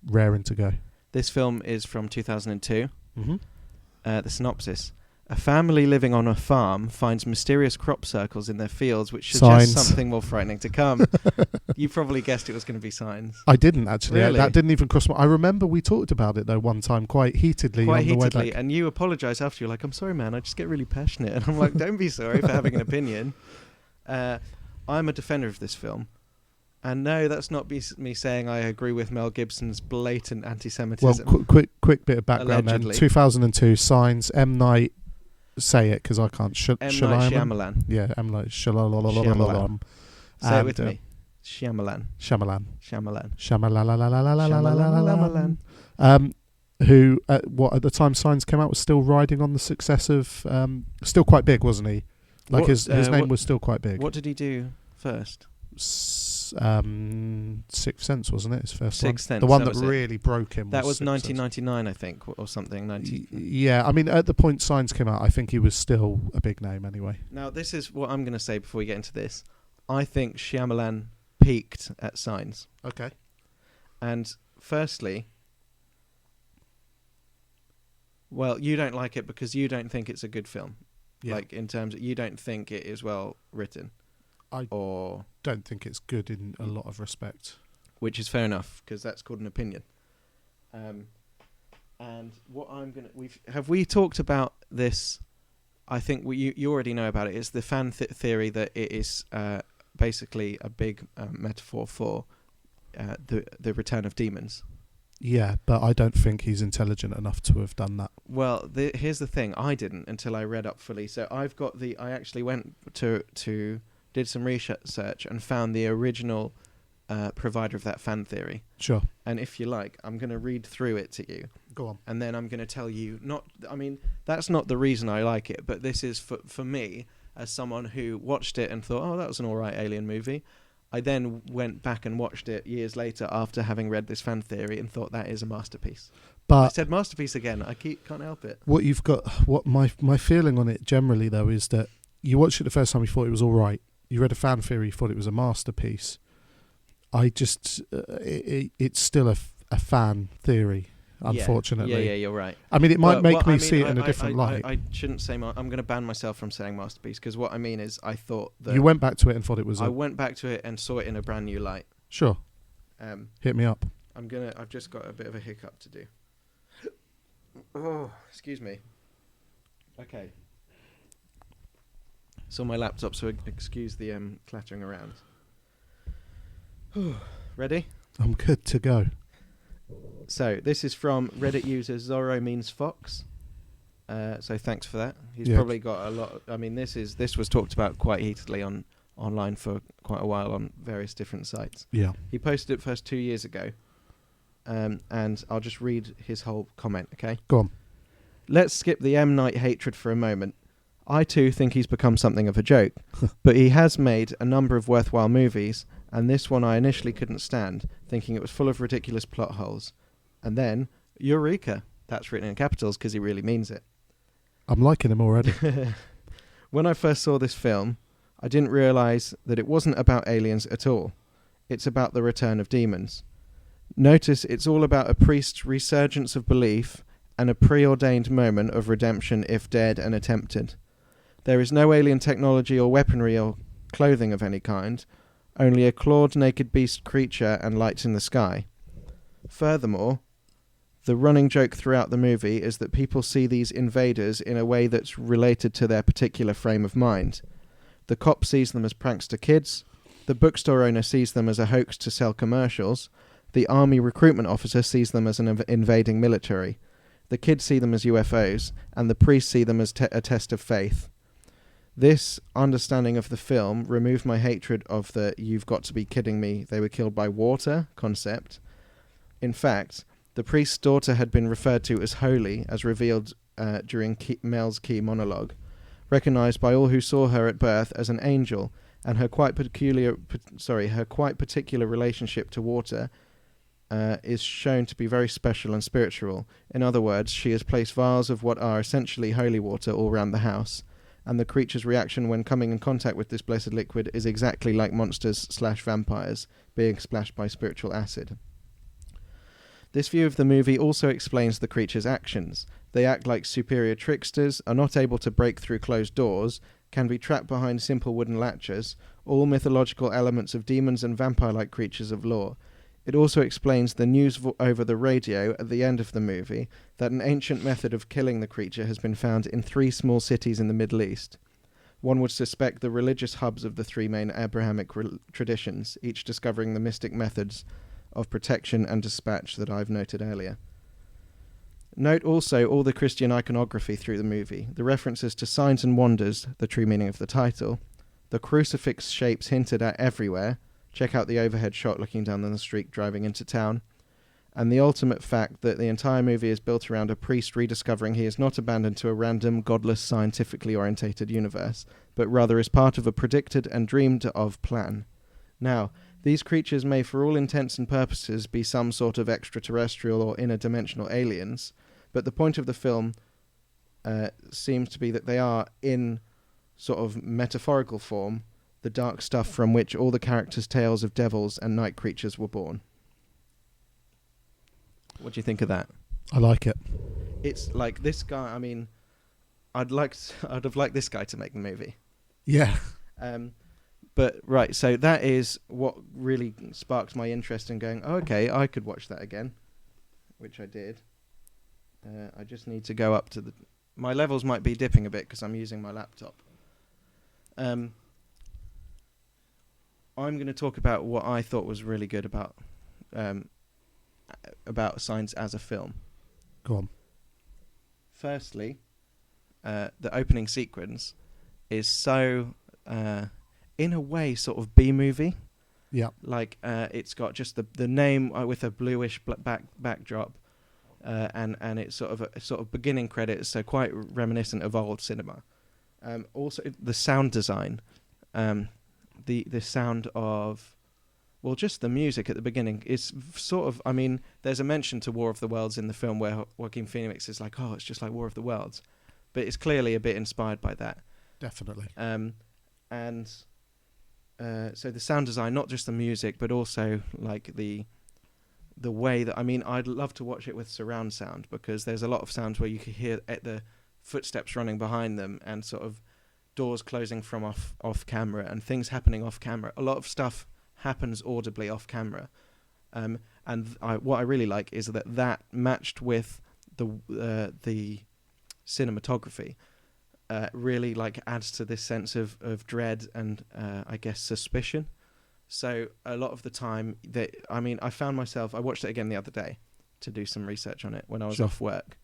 raring to go. This film is from 2002. Mm-hmm. The synopsis. A family living on a farm finds mysterious crop circles in their fields which suggest something more frightening to come. You probably guessed it was going to be Signs. I didn't, actually. Really? That didn't even cross my... I remember we talked about it, though, one time quite heatedly. The way back. And you apologised after. You're like, I'm sorry, man, I just get really passionate. And I'm like, don't be sorry for having an opinion. I'm a defender of this film. And no, that's not me saying I agree with Mel Gibson's blatant anti-Semitism. Well, quick bit of background Allegedly. then. 2002, Signs, M. Night... Say it, because I can't. M. Night Shyamalan. Yeah, M. Night Shyamalan. Say it with me. Shyamalan. Who, at the time Signs came out, was still riding on the success of... still quite big, wasn't he? Like his name was still quite big. What did he do first? Sixth Sense, wasn't it? His first one. Sixth Sense. The one that really broke him. That was 1999, I think, or something. Yeah, I mean, at the point Signs came out, I think he was still a big name anyway. Now, this is what I'm going to say before we get into this. I think Shyamalan peeked at Signs. Okay. And firstly, well, you don't like it because you don't think it's a good film. Yeah. Like, in terms of, you don't think it is well written. I don't think it's good in a lot of respects. Which is fair enough, because that's called an opinion. And what I'm gonna, have we talked about this? I think you already know about it. It's the fan theory that it is basically a big metaphor for the return of demons. Yeah, but I don't think he's intelligent enough to have done that. Well, here's the thing. I didn't until I read up fully. So I actually went to did some research and found the original provider of that fan theory. Sure. And if you like, I'm going to read through it to you. Go on. And then I'm going to tell you, that's not the reason I like it, but this is for me, as someone who watched it and thought, oh, that was an alright alien movie. I then went back and watched it years later after having read this fan theory and thought that is a masterpiece. But I said masterpiece again. I can't help it. What my feeling on it generally though is that you watched it the first time, you thought it was all right. You read a fan theory, you thought it was a masterpiece. I just it's still a fan theory, unfortunately. Yeah, you're right. I mean, it might make me see it in a different light. I shouldn't say. I'm going to ban myself from saying masterpiece, because what I mean is, I thought that you went back to it and thought it was. I went back to it and saw it in a brand new light. Sure. Hit me up. I've just got a bit of a hiccup to do. Oh, excuse me. Okay. It's on my laptop, so excuse the clattering around. Ready? I'm good to go. So this is from Reddit user Zorro Means Fox. So thanks for that. He's Yeah. probably got a lot. I mean, this was talked about quite heatedly online for quite a while on various different sites. Yeah. He posted it first 2 years ago, and I'll just read his whole comment. Okay. Go on. Let's skip the M. Night hatred for a moment. I too think he's become something of a joke, but he has made a number of worthwhile movies, and this one I initially couldn't stand, thinking it was full of ridiculous plot holes. And then, Eureka! That's written in capitals because he really means it. I'm liking him already. When I first saw this film, I didn't realise that it wasn't about aliens at all. It's about the return of demons. Notice it's all about a priest's resurgence of belief and a preordained moment of redemption if dared and attempted. There is no alien technology or weaponry or clothing of any kind, only a clawed naked beast creature and lights in the sky. Furthermore, the running joke throughout the movie is that people see these invaders in a way that's related to their particular frame of mind. The cop sees them as prankster kids, the bookstore owner sees them as a hoax to sell commercials, the army recruitment officer sees them as an invading military, the kids see them as UFOs, and the priests see them as a test of faith. This understanding of the film removed my hatred of the "you've got to be kidding me, they were killed by water" concept. In fact, the priest's daughter had been referred to as holy, as revealed during Mel's key monologue, recognised by all who saw her at birth as an angel, and her quite particular relationship to water is shown to be very special and spiritual. In other words, she has placed vials of what are essentially holy water all around the house, and the creature's reaction when coming in contact with this blessed liquid is exactly like monsters/vampires being splashed by spiritual acid. This view of the movie also explains the creature's actions. They act like superior tricksters, are not able to break through closed doors, can be trapped behind simple wooden latches, all mythological elements of demons and vampire-like creatures of lore. It also explains the news over the radio at the end of the movie that an ancient method of killing the creature has been found in 3 small cities in the Middle East. One would suspect the religious hubs of the 3 main Abrahamic traditions, each discovering the mystic methods of protection and dispatch that I've noted earlier. Note also all the Christian iconography through the movie, the references to signs and wonders, the true meaning of the title, the crucifix shapes hinted at everywhere. Check out the overhead shot looking down the street driving into town. And the ultimate fact that the entire movie is built around a priest rediscovering he is not abandoned to a random, godless, scientifically orientated universe, but rather is part of a predicted and dreamed of plan. Now, these creatures may for all intents and purposes be some sort of extraterrestrial or interdimensional aliens, but the point of the film seems to be that they are, in sort of metaphorical form, the dark stuff from which all the characters' tales of devils and night creatures were born. What do you think of that? I like it. It's like this guy. I mean, I'd have liked this guy to make the movie. Yeah. But right, so that is what really sparked my interest in going, oh, okay, I could watch that again, which I did. I just need to go up to the... My levels might be dipping a bit because I'm using my laptop. I'm going to talk about what I thought was really good about Signs as a film. Go on. Firstly, the opening sequence is so... in a way, sort of B-movie. Yeah. Like, it's got just the name with a bluish backdrop, and it's sort of beginning credits, so quite reminiscent of old cinema. Also, the sound design, the sound of, well, just the music at the beginning is sort of. I mean, there's a mention to War of the Worlds in the film where Joaquin Phoenix is like, "Oh, it's just like War of the Worlds," but it's clearly a bit inspired by that. Definitely. And so the sound design, not just the music, but also like the way that, I mean, I'd love to watch it with surround sound, because there's a lot of sounds where you can hear the footsteps running behind them and sort of doors closing from off camera and things happening off camera. A lot of stuff happens audibly off camera, and what I really like is that matched with the cinematography. Really like adds to this sense of dread and I guess suspicion. So a lot of the time I found myself, I watched it again the other day to do some research on it when I was off work,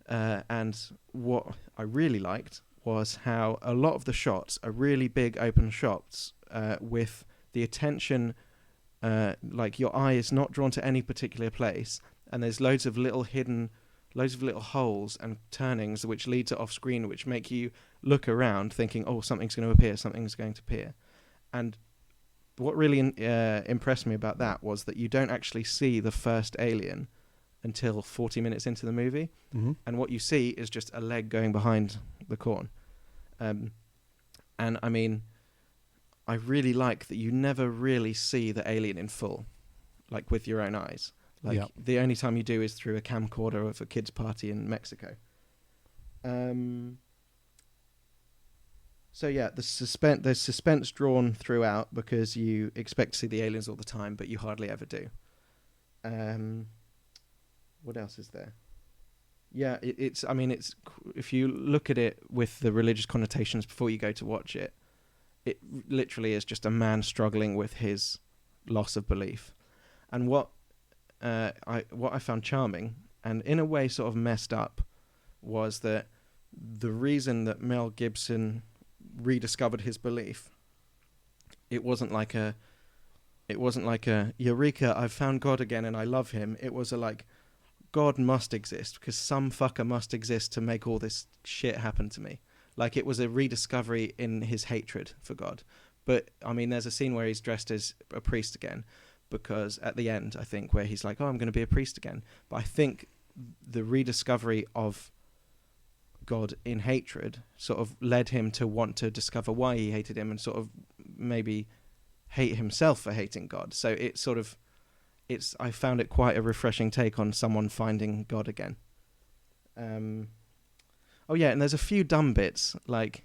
and what I really liked was how a lot of the shots are really big open shots with the attention, like your eye is not drawn to any particular place, and there's loads of little holes and turnings which lead to off screen, which make you look around thinking, oh, something's going to appear. And what really impressed me about that was that you don't actually see the first alien until 40 minutes into the movie. Mm-hmm. And what you see is just a leg going behind the corn. And I mean, I really like that you never really see the alien in full, like with your own eyes. Like, the only time you do is through a camcorder of a kid's party in Mexico. So yeah, there's suspense drawn throughout because you expect to see the aliens all the time, but you hardly ever do. What else is there? Yeah, it's if you look at it with the religious connotations before you go to watch it, it literally is just a man struggling with his loss of belief. And what I found charming and in a way sort of messed up was that the reason that Mel Gibson rediscovered his belief, it wasn't like a eureka, I've found God again and I love him. It was God must exist because some fucker must exist to make all this shit happen to me. Like, it was a rediscovery in his hatred for God. But I mean, there's a scene where he's dressed as a priest again, because at the end, I think, where he's like, oh, I'm going to be a priest again. But I think the rediscovery of God in hatred sort of led him to want to discover why he hated him and sort of maybe hate himself for hating God. So I found it quite a refreshing take on someone finding God again. Oh yeah, and there's a few dumb bits, like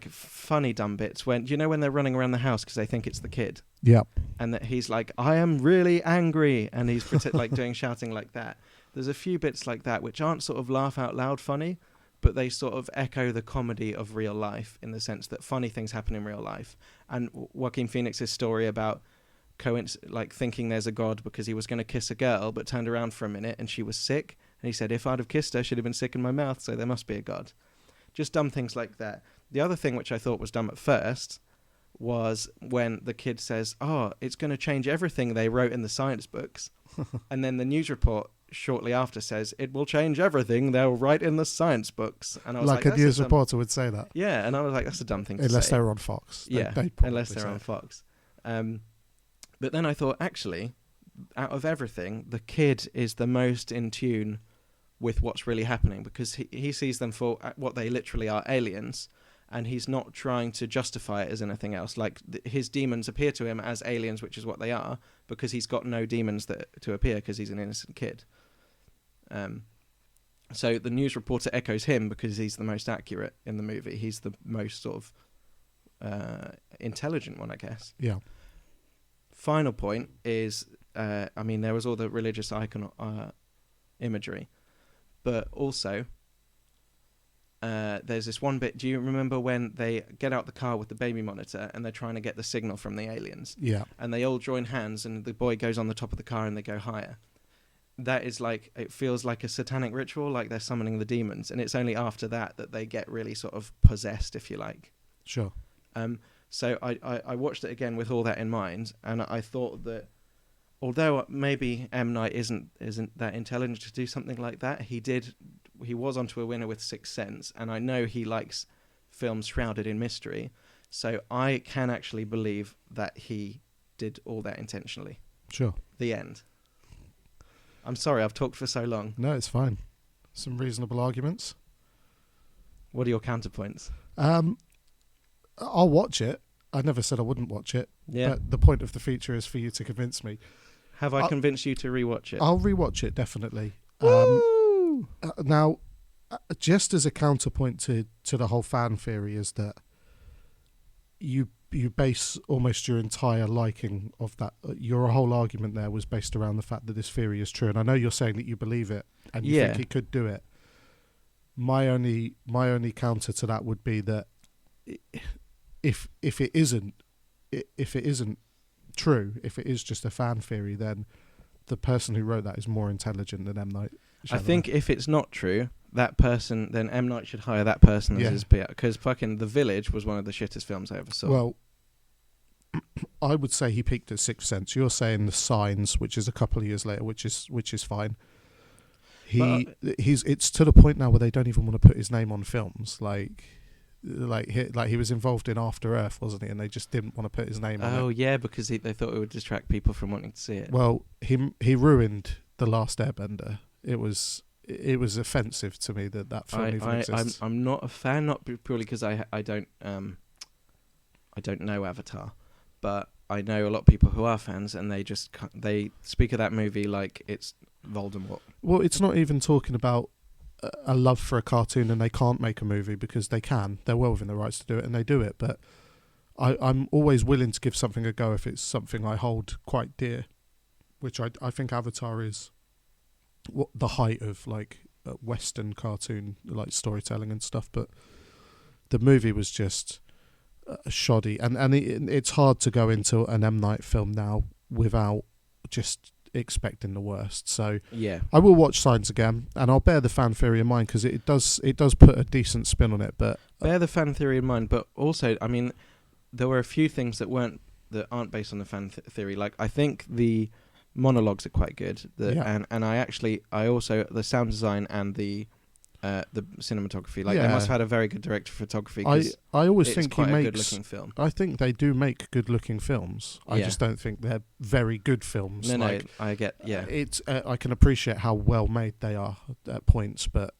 funny dumb bits when they're running around the house because they think it's the kid. Yeah. And that he's like, I am really angry, and he's doing shouting like that. There's a few bits like that which aren't sort of laugh out loud funny, but they sort of echo the comedy of real life in the sense that funny things happen in real life. And Joaquin Phoenix's story about thinking there's a God because he was going to kiss a girl but turned around for a minute and she was sick, and he said, if I'd have kissed her, she'd have been sick in my mouth, so there must be a God. Just dumb things like that. The other thing which I thought was dumb at first was when the kid says, oh, it's going to change everything they wrote in the science books. And then the news report shortly after says, it will change everything they'll write in the science books. And I was like, a news reporter would say that. Yeah, and I was like, that's a dumb thing to say. Unless they're on Fox. Unless they're on Fox. But then I thought, actually, out of everything, the kid is the most in tune with what's really happening, because he sees them for what they literally are, aliens. and he's not trying to justify it as anything else. Like his demons appear to him as aliens, which is what they are, because he's got no demons to appear because he's an innocent kid. So the news reporter echoes him because he's the most accurate in the movie. He's the most sort of intelligent one, I guess. Yeah. Final point is, there was all the religious icon imagery, but also there's this one bit. Do you remember when they get out the car with the baby monitor and they're trying to get the signal from the aliens? Yeah. And they all join hands and the boy goes on the top of the car and they go higher. That is like, it feels like a satanic ritual, like they're summoning the demons. And it's only after that they get really sort of possessed, if you like. Sure. So I watched it again with all that in mind, and I thought that although maybe M. Night isn't that intelligent to do something like that, he was onto a winner with Sixth Sense, and I know he likes films shrouded in mystery, so I can actually believe that he did all that intentionally. Sure. The end. I'm sorry, I've talked for so long. No, it's fine. Some reasonable arguments. What are your counterpoints? I'll watch it. I never said I wouldn't watch it. Yeah. But the point of the feature is for you to convince me. Have I convinced you to rewatch it? I'll rewatch it, definitely. Woo! Now, just as a counterpoint to the whole fan theory is that you base almost your entire liking of that. Your whole argument there was based around the fact that this theory is true. And I know you're saying that you believe it and you think he could do it. My only counter to that would be that if it isn't true, if it is just a fan theory, then the person who wrote that is more intelligent than M. Night Shyamalan. I think if it's not true, that person, then M. Night should hire that person as his PR. Because fucking The Village was one of the shittest films I ever saw. Well, I would say he peaked at Sixth Sense. You're saying The Signs, which is a couple of years later, which is fine. It's to the point now where they don't even want to put his name on films. Like he was involved in After Earth, wasn't he? And they just didn't want to put his name on it. Oh yeah, because they thought it would distract people from wanting to see it. Well, he ruined The Last Airbender. It was offensive to me that film even exists. I'm not a fan, not purely because I don't know Avatar, but I know a lot of people who are fans, and they speak of that movie like it's Voldemort. Well, it's not even talking about a love for a cartoon and they can't make a movie because they can. They're well within the rights to do it and they do it. But I'm always willing to give something a go if it's something I hold quite dear, which I think Avatar is the height of like Western cartoon like storytelling and stuff. But the movie was just shoddy, and it's hard to go into an M. Night film now without just expecting the worst. So yeah, I will watch Signs again, and I'll bear the fan theory in mind because it does put a decent spin on it. But bear the fan theory in mind, but also, I mean, there were a few things that aren't based on the fan theory. Like I think the monologues are quite good, and I also the sound design and the cinematography. Like they must have had a very good director of photography. I always think quite he makes a good looking film. I think they do make good looking films. I just don't think they're very good films. No, I get It's I can appreciate how well made they are at points, but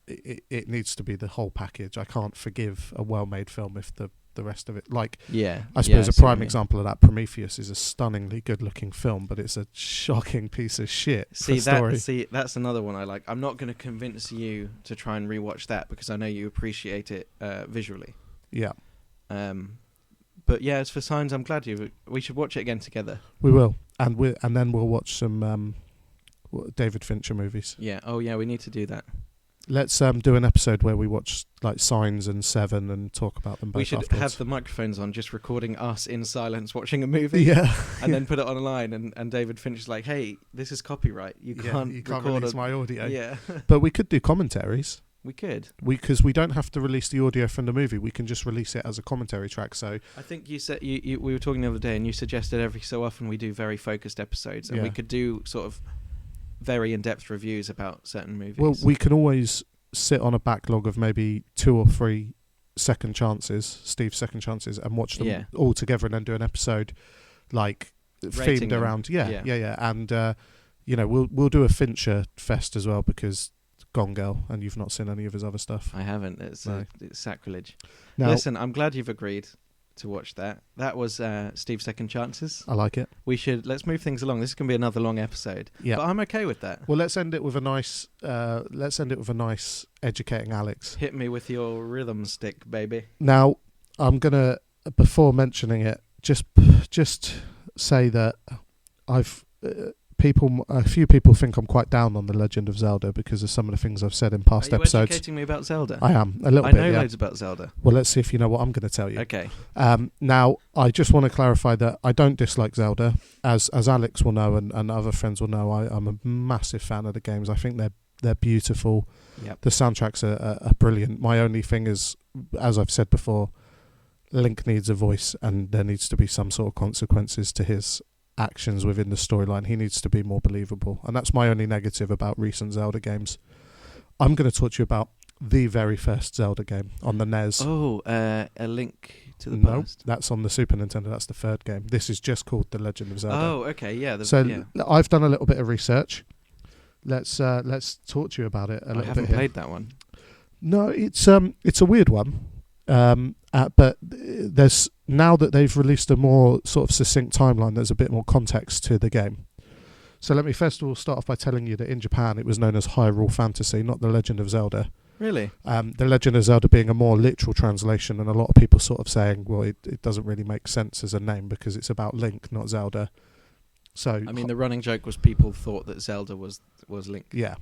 it needs to be the whole package. I can't forgive a well made film if the rest of it, like I suppose a prime example of that, Prometheus, is a stunningly good looking film, but it's a shocking piece of shit. That's another one I like. I'm not going to convince you to try and rewatch that because I know you appreciate it visually. Yeah. But yeah, as for Signs, I'm glad we should watch it again together. We will, and then we'll watch some David Fincher movies. Yeah. Oh yeah, we need to do that. Let's do an episode where we watch like Signs and Seven and talk about them both. We should afterwards. have the microphones on, just recording us in silence watching a movie. Yeah. And then put it online, and David Fincher's like, "Hey, this is copyright. You can't release my audio." Yeah. But we could do commentaries. We could. Because we don't have to release the audio from the movie. We can just release it as a commentary track. So I think you said we were talking the other day, and you suggested every so often we do very focused episodes, and we could do sort of very in-depth reviews about certain movies. Well, we can always sit on a backlog of maybe 2 or 3 second chances, Steve's second chances, and watch them all together, and then do an episode like rating themed them. around. And we'll do a Fincher fest as well, because Gone Girl, and you've not seen any of his other stuff. I haven't. It's No. it's sacrilege. Now, Listen, I'm glad you've agreed to watch that. That was Steve's Second Chances. I like it. Let's move things along. This is going to be another long episode. Yeah. But I'm okay with that. Well, let's end it with a nice. Educating Alex. Hit me with your rhythm stick, baby. Now, I'm gonna, before mentioning it, just say that I've a few people think I'm quite down on The Legend of Zelda because of some of the things I've said in past Are you episodes. educating me about Zelda? I am a little I bit. know Yeah. loads about Zelda. Well, let's see if you know what I'm going to tell you. Okay. Now, I just want to clarify that I don't dislike Zelda, as Alex will know and other friends will know. I'm a massive fan of the games. I think they're beautiful. Yep. The soundtracks are brilliant. My only thing is, as I've said before, Link needs a voice, and there needs to be some sort of consequences to his actions within the storyline. He needs to be more believable, and that's my only negative about recent Zelda games. I'm going to talk to you about the very first Zelda game on the NES. Oh, A Link to the No, Past. that's on the Super Nintendo. That's the third game. This is just called The Legend of Zelda. Oh, okay, yeah. I've done a little bit of research. Let's talk to you about it a I little haven't bit here. played that one. No, it's a weird one. But there's, now that they've released a more sort of succinct timeline, there's a bit more context to the game. So let me first of all start off by telling you that in Japan it was known as Hyrule Fantasy, not The Legend of Zelda. Really? The Legend of Zelda being a more literal translation, and a lot of people sort of saying, well, it doesn't really make sense as a name because it's about Link, not Zelda. So I mean, the running joke was people thought that Zelda was Link. Yeah.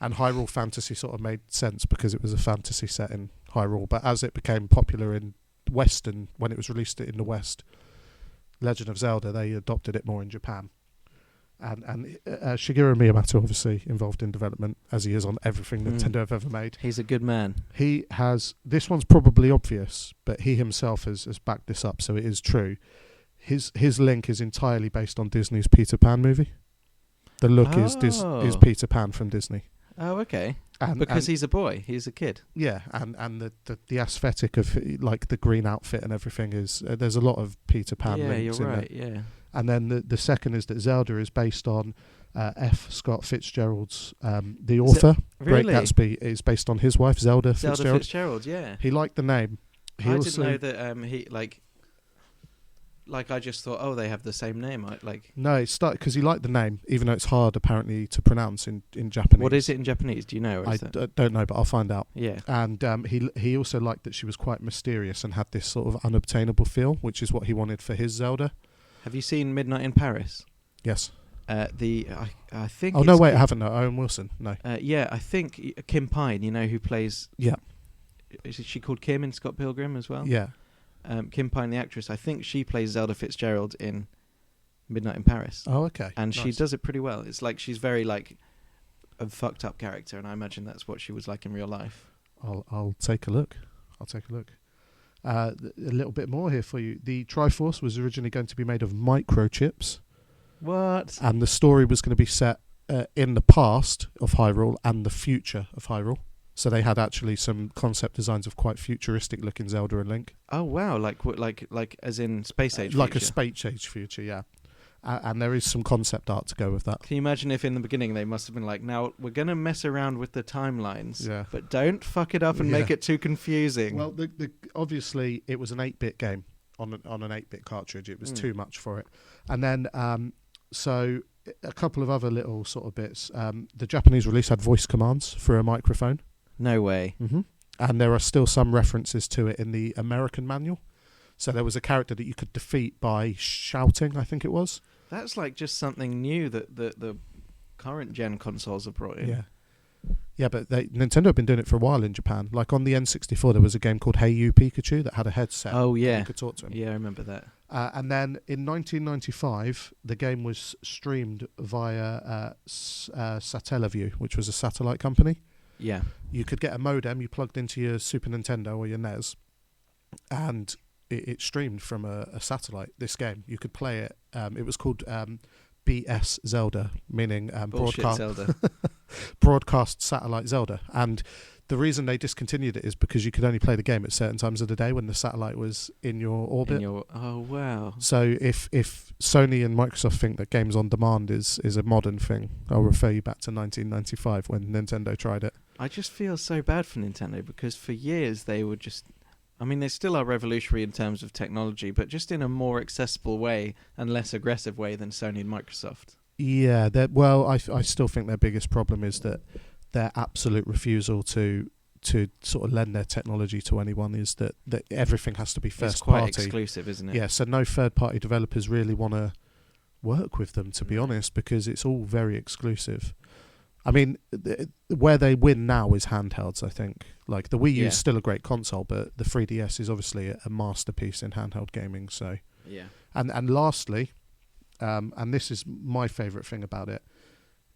And Hyrule Fantasy sort of made sense because it was a fantasy set in Hyrule. But as it became popular in Western, when it was released in the West, Legend of Zelda, they adopted it more in Japan. And Shigeru Miyamoto, obviously involved in development, as he is on everything Nintendo have ever made. He's a good man. He has, this one's probably obvious, but he himself has backed this up, so it is true. His Link is entirely based on Disney's Peter Pan movie. The look is Peter Pan from Disney. Oh, okay. And he's a boy. He's a kid. Yeah, and the aesthetic of like the green outfit and everything is there's a lot of Peter Pan links in right. there. Yeah. And then the second is that Zelda is based on F. Scott Fitzgerald's the author. Really? Great Gatsby is based on his wife Zelda Fitzgerald. Yeah. He liked the name. I didn't know that he like I just thought, oh, they have the same name. No, it started because he liked the name, even though it's hard apparently to pronounce in Japanese. What is it in Japanese? Do you know? I don't know, but I'll find out. Yeah. And he also liked that she was quite mysterious and had this sort of unobtainable feel, which is what he wanted for his Zelda. Have you seen Midnight in Paris? Yes. I think. Oh no, wait, I haven't. No, Owen Wilson. No. Yeah, I think Kim Pine. You know who plays? Yeah. Is she called Kim in Scott Pilgrim as well? Yeah. Kim Pine, the actress, I think she plays Zelda Fitzgerald in Midnight in Paris. Oh, okay. And nice. she does it pretty well. It's like she's very like a fucked up character, and I imagine that's what she was like in real life. I'll take a look. A little bit more here for you. The Triforce was originally going to be made of microchips. What? And the story was going to be set in the past of Hyrule and the future of Hyrule. So they had actually some concept designs of quite futuristic looking Zelda and Link. Oh wow! Like as in space age. Like future. a space age future, yeah. And there is some concept art to go with that. Can you imagine if in the beginning they must have been like, now we're going to mess around with the timelines, but don't fuck it up and make it too confusing. Well, obviously it was an 8-bit game on an 8-bit cartridge. It was too much for it. And then so a couple of other little sort of bits. The Japanese release had voice commands for a microphone. No way. Mm-hmm. And there are still some references to it in the American manual. So there was a character that you could defeat by shouting, I think it was. That's like just something new that the current gen consoles have brought in. Yeah. Yeah, but Nintendo have been doing it for a while in Japan. Like on the N64, there was a game called Hey You Pikachu that had a headset. Oh, yeah. You could talk to him. Yeah, I remember that. And then in 1995, the game was streamed via Satellaview, which was a satellite company. Yeah. You could get a modem you plugged into your Super Nintendo or your NES, and it streamed from a satellite, this game. You could play it. It was called BS Zelda, meaning Bullshit Zelda. broadcast satellite Zelda. And the reason they discontinued it is because you could only play the game at certain times of the day when the satellite was in your orbit. Oh wow. So if Sony and Microsoft think that games on demand is a modern thing, I'll refer you back to 1995 when Nintendo tried it. I just feel so bad for Nintendo because for years they were just... I mean, they still are revolutionary in terms of technology, but just in a more accessible way and less aggressive way than Sony and Microsoft. Yeah, I still think their biggest problem is that their absolute refusal to sort of lend their technology to anyone is that everything has to be first party. It's quite exclusive, isn't it? Yeah, so no third party developers really want to work with them, to be honest, because it's all very exclusive. I mean, where they win now is handhelds, I think. Like, the Wii U is still a great console, but the 3DS is obviously a masterpiece in handheld gaming. So, yeah. And lastly, and this is my favourite thing about it,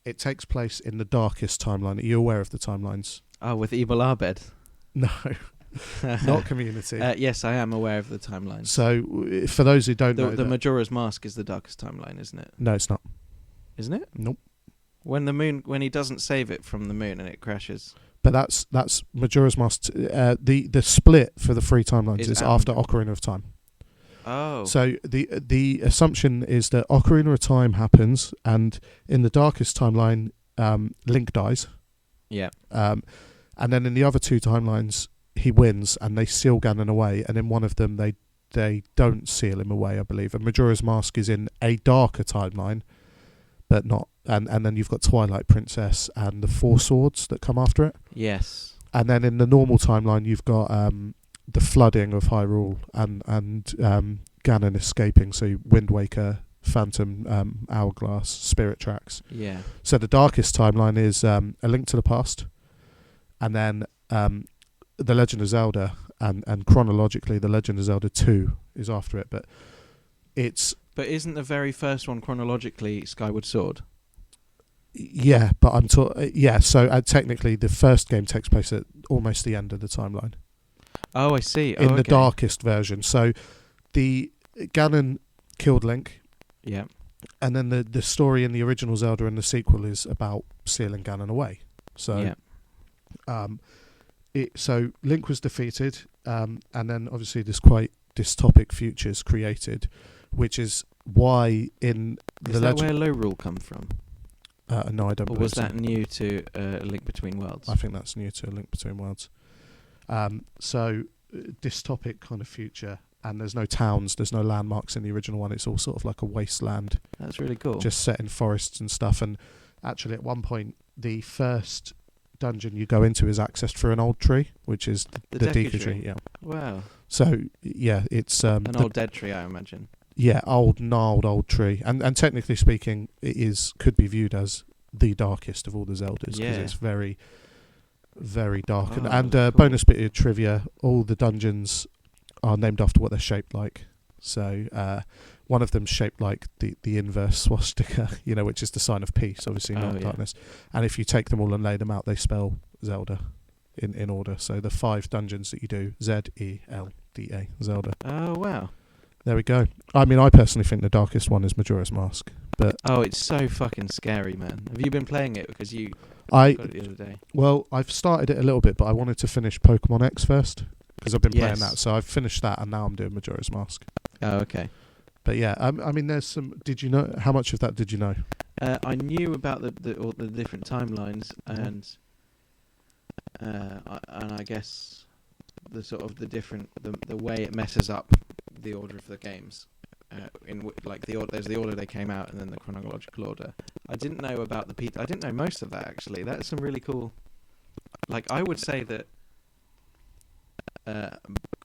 it takes place in the darkest timeline. Are you aware of the timelines? Oh, with Evil Abed? No, not Community. Yes, I am aware of the timeline. So, for those who don't know... The Majora's Mask is the darkest timeline, isn't it? No, it's not. Isn't it? Nope. When he doesn't save it from the moon and it crashes. But that's Majora's Mask. The split for the three timelines is after Ocarina of Time. Oh. So the assumption is that Ocarina of Time happens, and in the darkest timeline, Link dies. Yeah. And then in the other two timelines, he wins, and they seal Ganon away. And in one of them, they don't seal him away, I believe. And Majora's Mask is in a darker timeline, but not. And then you've got Twilight Princess and the Four Swords that come after it. Yes. And then in the normal timeline, you've got the flooding of Hyrule and Ganon escaping. So Wind Waker, Phantom Hourglass, Spirit Tracks. Yeah. So the darkest timeline is A Link to the Past, and then The Legend of Zelda, and chronologically, The Legend of Zelda 2 is after it. But isn't the very first one chronologically Skyward Sword? Yeah, but so technically the first game takes place at almost the end of the timeline. Oh, I see. In the darkest version. So the Ganon killed Link. Yeah. And then the story in the original Zelda and the sequel is about sealing Ganon away. So so Link was defeated, and then obviously there's quite dystopic futures created, which is why in the legend... where Lorule come from? No, I don't. Or was that new to A Link Between Worlds? I think that's new to A Link Between Worlds. So dystopic kind of future, and there's no towns, there's no landmarks in the original one. It's all sort of like a wasteland. That's really cool. Just set in forests and stuff. And actually, at one point, the first dungeon you go into is accessed through an old tree, which is the Deku tree. Yeah. Wow. So yeah, it's an old dead tree, I imagine. Yeah, gnarled old tree, and technically speaking, it could be viewed as the darkest of all the Zeldas because it's very, very dark. And cool. Bonus bit of trivia: all the dungeons are named after what they're shaped like. So one of them's shaped like the inverse swastika, which is the sign of peace, obviously not darkness. And if you take them all and lay them out, they spell Zelda in order. So the 5 dungeons that you do, Zelda, Zelda. Oh wow. There we go. I mean, I personally think the darkest one is Majora's Mask. But it's so fucking scary, man. Have you been playing it because you got it the other day? Well, I've started it a little bit, but I wanted to finish Pokemon X first because I've been playing that. So I've finished that, and now I'm doing Majora's Mask. Oh, okay. But yeah, I mean, there's some. Did you know how much of that did you know? I knew about all the different timelines, and I guess the sort of the way it messes up the order of the games. There's the order they came out and then the chronological order. I didn't know about I didn't know most of that, actually. That's some really cool... I would say that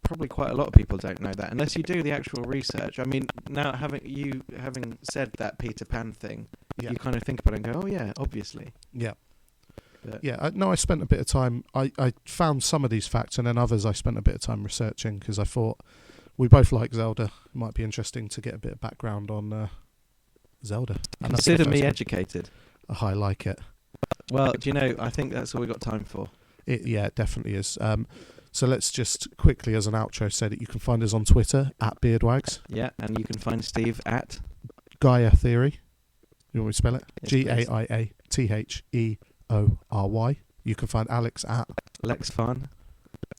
probably quite a lot of people don't know that, unless you do the actual research. I mean, now having said that Peter Pan thing, you kind of think about it and go, oh yeah, obviously. Yeah. I spent a bit of time... I found some of these facts, and then others I spent a bit of time researching because I thought... We both like Zelda. It might be interesting to get a bit of background on Zelda. Consider me educated. I like it. Well, I think that's all we got time for. It definitely is. So let's just quickly, as an outro, say that you can find us on Twitter at BeardWags. Yeah, and you can find Steve at Gaia Theory. You want me to spell it? Yes, GAIATHEORY. You can find Alex at Lexfarn.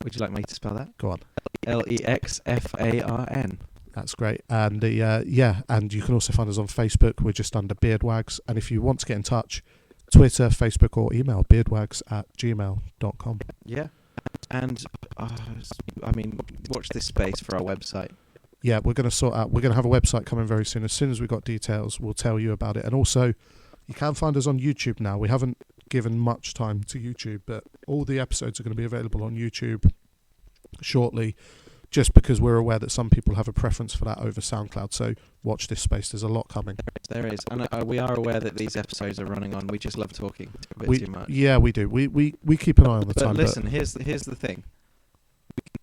Would you like me to spell that? Go on. Lexfarn. That's great. And and you can also find us on Facebook. We're just under BeardWags. And if you want to get in touch, Twitter, Facebook, or email beardwags@gmail.com. Yeah. And watch this space for our website. Yeah, we're going to have a website coming very soon. As soon as we've got details, we'll tell you about it. And also, you can find us on YouTube now. We haven't given much time to YouTube, but all the episodes are going to be available on YouTube shortly, just because we're aware that some people have a preference for that over SoundCloud. So watch this space. There's a lot coming. There is. And we are aware that these episodes are running on. We just love talking a bit too much. Yeah, we do. We keep an eye on the time. But listen, here's the thing.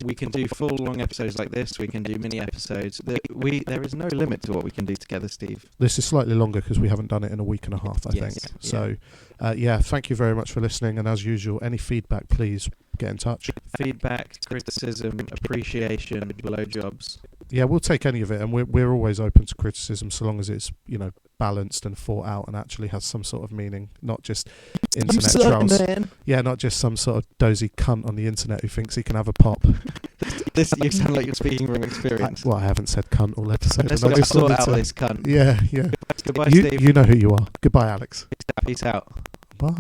We can do full long episodes like this. We can do mini episodes. There is no limit to what we can do together, Steve. This is slightly longer because we haven't done it in a week and a half, I think. So, thank you very much for listening. And as usual, any feedback, please get in touch. Feedback, criticism, appreciation, blowjobs. Yeah, we'll take any of it, and we're always open to criticism so long as it's balanced and thought out and actually has some sort of meaning, not just internet trolls. Man. Yeah, not just some sort of dozy cunt on the internet who thinks he can have a pop. You sound like you're speaking from experience. I haven't said cunt all episode. Let's go sort out this cunt. Yeah. Goodbye, Steve. You know who you are. Goodbye, Alex. Peace out. Bye.